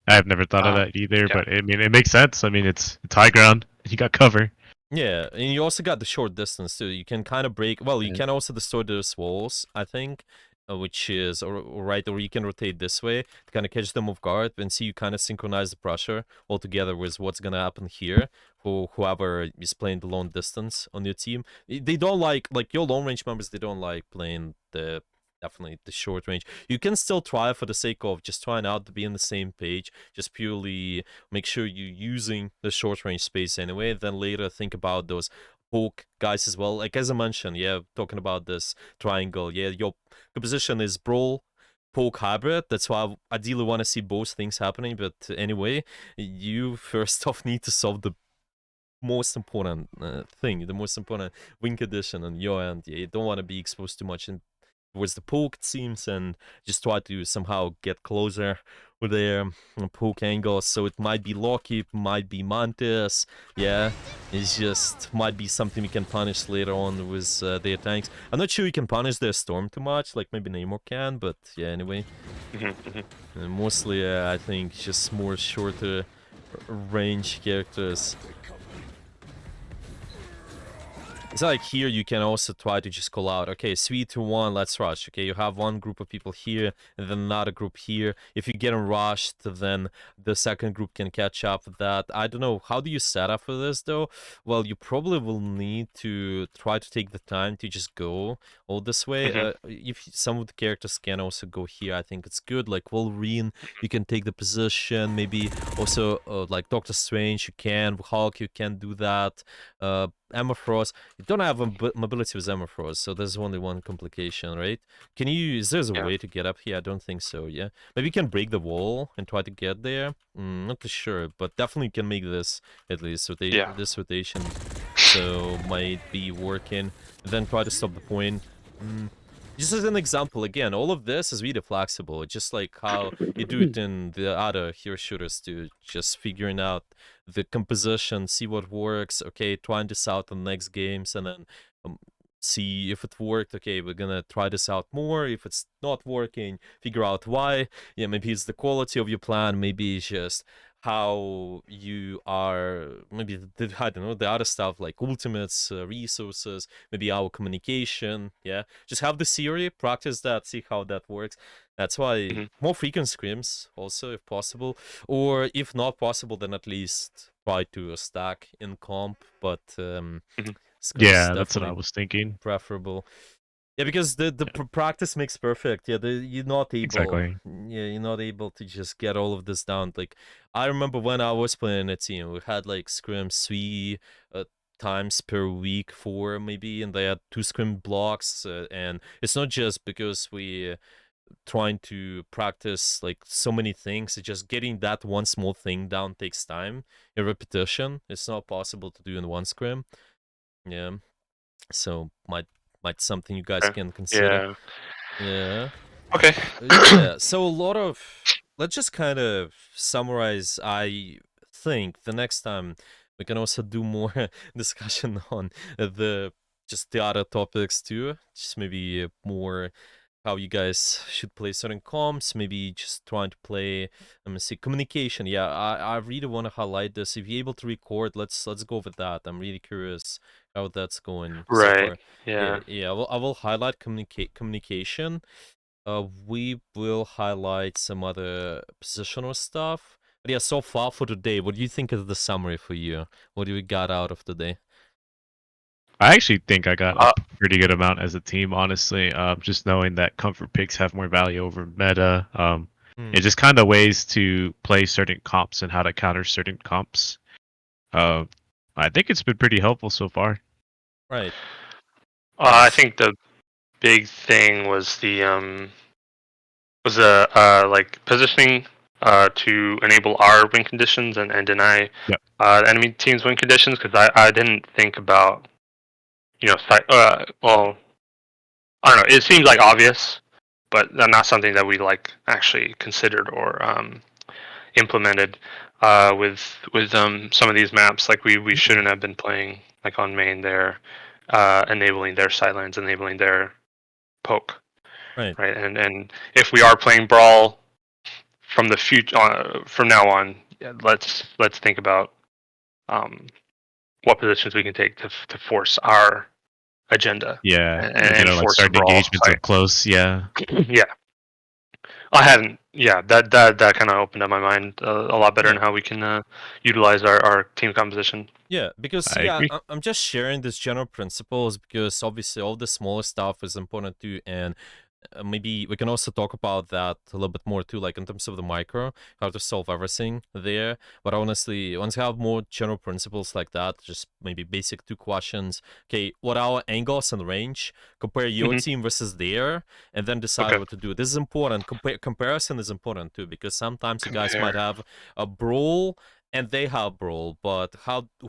I've never thought of Um, that either, yeah. but I mean, it makes sense. I mean, it's high ground. You got cover. Yeah, and you also got the short distance too. You can kind of break. Well, you Yeah. can also destroy those walls, I think, which is or right, or you can rotate this way to kind of catch them off guard and see you kind of synchronize the pressure all together with what's gonna happen here for whoever is playing the long distance on your team. They don't like your long range members. They don't like playing the definitely the short range. You can still try for the sake of just trying out to be on the same page, just purely make sure you're using the short range space anyway. Then later think about those poke guys as well. Like as I mentioned, yeah, talking about this triangle. Yeah, your position is brawl, poke hybrid. That's why I ideally want to see both things happening. But anyway, you first off need to solve the most important thing, the most important win condition on your end. Yeah, you don't want to be exposed too much in towards the poke, it seems, and just try to somehow get closer with their poke angles. So it might be Loki, it might be Mantis. Yeah, it's just might be something we can punish later on with their tanks. I'm not sure you can punish their storm too much, like maybe Namor can, but yeah, anyway. Mhm, mhm. Mostly, I think just more shorter range characters. It's like here you can also try to just call out, okay, 3-1, let's rush. Okay, you have one group of people here and then another group here. If you get them rushed, then the second group can catch up with that. I don't know, how do you set up for this though? Well, you probably will need to try to take the time to just go all this way. Mhm. If some of the characters can also go here, I think it's good. Like Wolverine, you can take the position. Maybe also like Doctor Strange, you can. Hulk, you can do that. Emma Frost. You don't have mobility with Emma Frost, so there's only one complication, right? Can you? Is there a Yeah. way to get up here? I don't think so. Yeah, maybe you can break the wall and try to get there. Not too sure, but definitely can make this at least. So Yeah. this rotation, so might be working. And then try to stop the point. Just as an example, again, all of this is really flexible. Just like how you do it in the other hero shooters, to just figuring out the composition, see what works. Okay, trying this out in the next games, and then see if it worked. Okay, we're gonna try this out more. If it's not working, figure out why. Yeah, maybe it's the quality of your plan. Maybe it's just how you are. Maybe I don't know, the other stuff like ultimates, resources. Maybe our communication. Yeah, just have the theory, practice that, see how that works. That's why Mhm. more frequent scrims also, if possible, or if not possible, then at least try to stack in comp. But Mhm. scrims Yeah, that's what I definitely was thinking. preferable. Yeah, because the Yeah, practice makes perfect. Yeah, you're not able. exactly. Yeah, you're not able to just get all of this down. Like I remember when I was playing a team, we had like scrims 3 times per week, 4 maybe, and they had 2 scrim blocks. And it's not just because we trying to practice like so many things. It's just getting that one small thing down takes time. A repetition. It's not possible to do in one scrim. Yeah, so might something you guys Okay. can consider. Yeah. Yeah. Okay. Yeah. So a lot of let's just kind of summarize. I think the next time we can also do more discussion on the just the other topics too. Just maybe more how you guys should play certain comps, maybe just trying to play let me see communication. Yeah, I really want to highlight this. If you're able to record, let's go with that. I'm really curious how that's going so Right. far. Yeah, Yeah. yeah, I will highlight communication. We will highlight some other positional stuff. But yeah, so far for today, what do you think is the summary for you? What do we got out of today? I actually think I got a Uh, pretty good amount as a team, honestly. Just knowing that comfort picks have more value over meta. Hmm. It's just kind of ways to play certain comps and how to counter certain comps. Uh, I think it's been pretty helpful so far. Right. I think the big thing was like positioning to enable our win conditions and deny Yep. enemy team's win conditions, because I didn't think about, well, I don't know, it seems like obvious, but not something that we like actually considered or implemented with some of these maps. Like we shouldn't have been playing like on main there, enabling their sidelines, enabling their poke, Right. right? And if we are playing brawl from the future, from now on, yeah, let's think about um, what positions we can take to force our agenda Yeah, and like force a starting brawl engagements fight. up close. Yeah, Yeah, I hadn't. Yeah, that kind of opened up my mind a lot better in Yeah. how we can utilize our team composition. Yeah, because I agree. I'm just sharing these general principles because obviously all the smaller stuff is important too, and maybe we can also talk about that a little bit more too, like in terms of the micro, how to solve everything there. But honestly, once you have more general principles like that, just maybe basic 2 questions. Okay, what are our angles and range? Compare your Hmm. team versus their, and then decide Okay. what to do. This is important. Comparison is important too, because sometimes you guys might Compare. have a brawl and they have brawl, but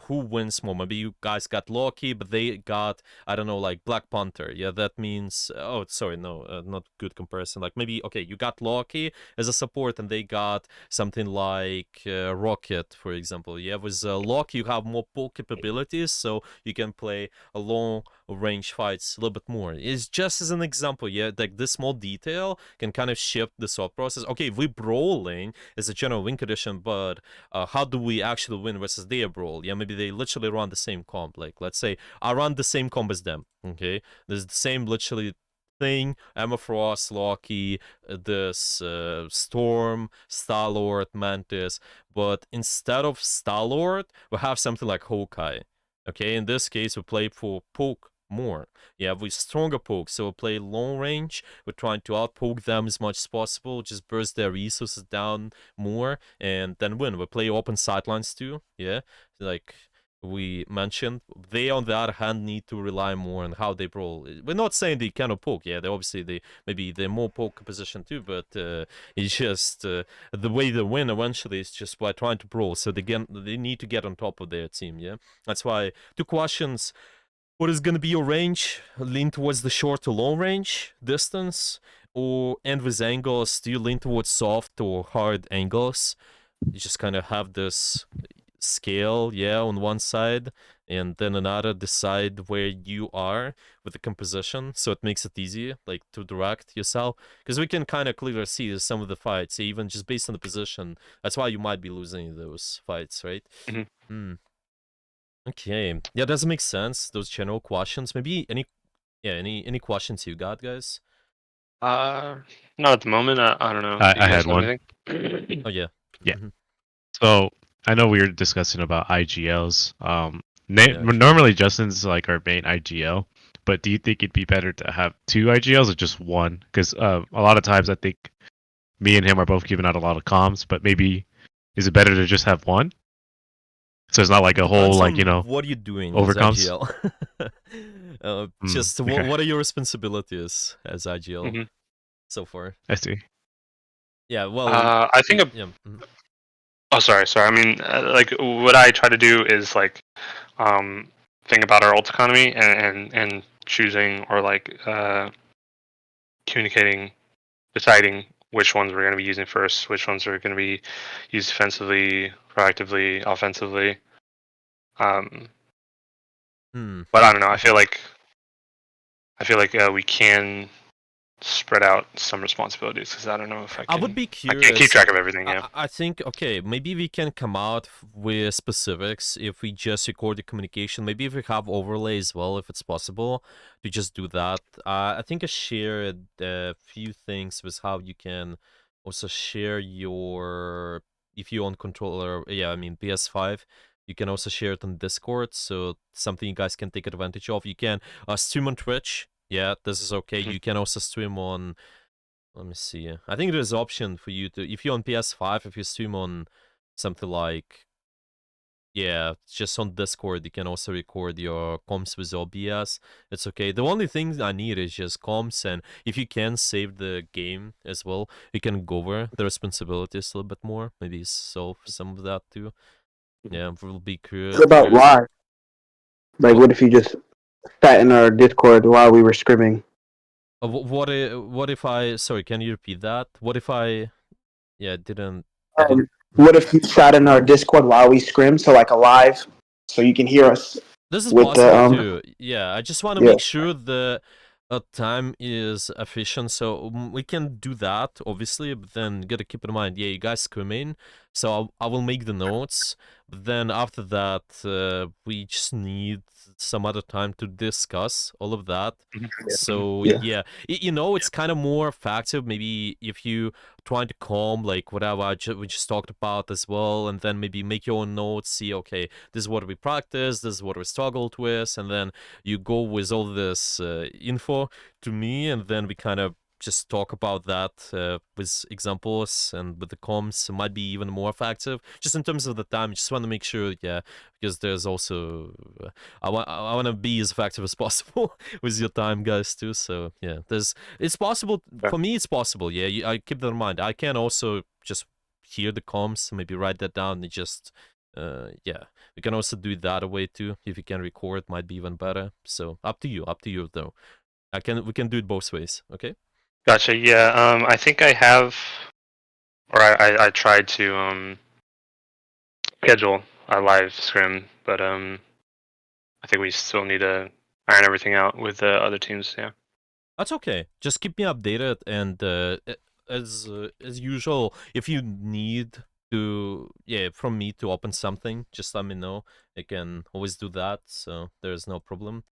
who wins more? Maybe you guys got Loki, but they got, I don't know, like Black Panther. Yeah, that means oh, sorry, no, not good comparison. Like maybe okay, you got Loki as a support, and they got something like Rocket, for example. Yeah, with Loki you have more pull capabilities, so you can play a long range fights a little bit more. It's just as an example. Yeah, like this small detail can kind of shift the thought process. Okay, we brawling is a general win condition, but how do we actually win versus their brawl? Yeah, maybe they literally run the same comp. Like, let's say I run the same comp as them. Okay, there's the same literally thing. Emma Frost, Loki, this Storm, Star Lord, Mantis. But instead of Star Lord, we have something like Hawkeye. Okay, in this case, we play for poke more. Yeah, we stronger poke, so we play long range. We're trying to outpoke them as much as possible, just burst their resources down more, and then win. We play open sidelines too. Yeah, like we mentioned, they on the other hand need to rely more on how they brawl. We're not saying they cannot poke. Yeah, they obviously maybe they're more poke position too, but it's just the way they win eventually is just by trying to brawl. So they need to get on top of their team. Yeah, that's why 2 questions. What is going to be your range? Lean towards the short to long range distance, or and with angles? Do you lean towards soft or hard angles? You just kind of have this scale, yeah, on one side, and then another decide where you are with the composition, so it makes it easy, like to direct yourself. Because we can kind of clearly see some of the fights, even just based on the position. That's why you might be losing those fights, right? Mhm. Hmm. Okay. Yeah, does it make sense? Those general questions. Maybe any questions you got, guys? Not at the moment. I don't know. Do I you guys had have one. anything? Oh yeah. Yeah. Mhm. So I know we were discussing about IGLs. Yeah, sure. Normally Justin's like our main IGL, but do you think it'd be better to have 2 IGLs or just one? Because a lot of times I think me and him are both giving out a lot of comms, but maybe is it better to just have one? So it's not like a whole Depends like on what you're doing as overcoms. IGL. Just Okay, what are your responsibilities as IGL Hmm. so far? I see. Yeah, well, I think. yeah. Mhm. Oh, sorry. I mean, like what I try to do is like um, think about our ult economy and choosing or like communicating, deciding which ones we're going to be using first, which ones are going to be used defensively, proactively, offensively. Um, Hmm. but I don't know. I feel like we can spread out some responsibilities, because I don't know if I I would can. be I can't keep curious. track of everything. Yeah. I think okay, maybe we can come out with specifics if we just record the communication. Maybe if we have overlay as well, if it's possible to just do that. I think I shared a few things with how you can also share your if you own controller. Yeah, I mean PS5. You can also share it on Discord, so something you guys can take advantage of. You can stream on Twitch. Yeah, this is okay. Mhm. You can also stream on, let me see. I think there's option for you to, if you're on PS5, if you stream on something like, yeah, just on Discord, you can also record your comms with OBS. It's okay. The only thing I need is just comms, and if you can save the game as well, you can go over the responsibilities a little bit more. Maybe solve some of that too. Yeah, it will be good. What about Cause live? Like, what if you just sat in our Discord while we were scrimming? what if I? Sorry, can you repeat that? What if I? Yeah, didn't. What if you sat in our Discord while we scrim? So like a live, so you can hear us This is with the possible too. Yeah, I just want to Yeah. make sure the time is efficient, so we can do that obviously. But then you gotta keep in mind, yeah, you guys come in, so I will make the notes. But then after that, we just need some other time to discuss all of that. So Yeah. yeah, you know, it's kind of more effective maybe if you trying to calm like whatever we just talked about as well, and then maybe make your own notes, see, okay, this is what we practiced, this is what we struggled with, and then you go with all this info to me, and then we kind of just talk about that with examples and with the comms. It might be even more effective just in terms of the time. Just want to make sure, yeah, because there's also I want to be as effective as possible with your time, guys, too. So yeah, it's possible for me. It's possible. Yeah, I keep that in mind. I can also just hear the comms, maybe write that down, and just yeah, we can also do it that way too. If you can record, might be even better. So up to you though. We can do it both ways. Okay. Gotcha. Yeah. I think I have, or I tried to schedule a live scrim, but I think we still need to iron everything out with the other teams. Yeah. That's okay. Just keep me updated, and as usual, if you need to, yeah, from me to open something, just let me know. I can always do that, so there's no problem.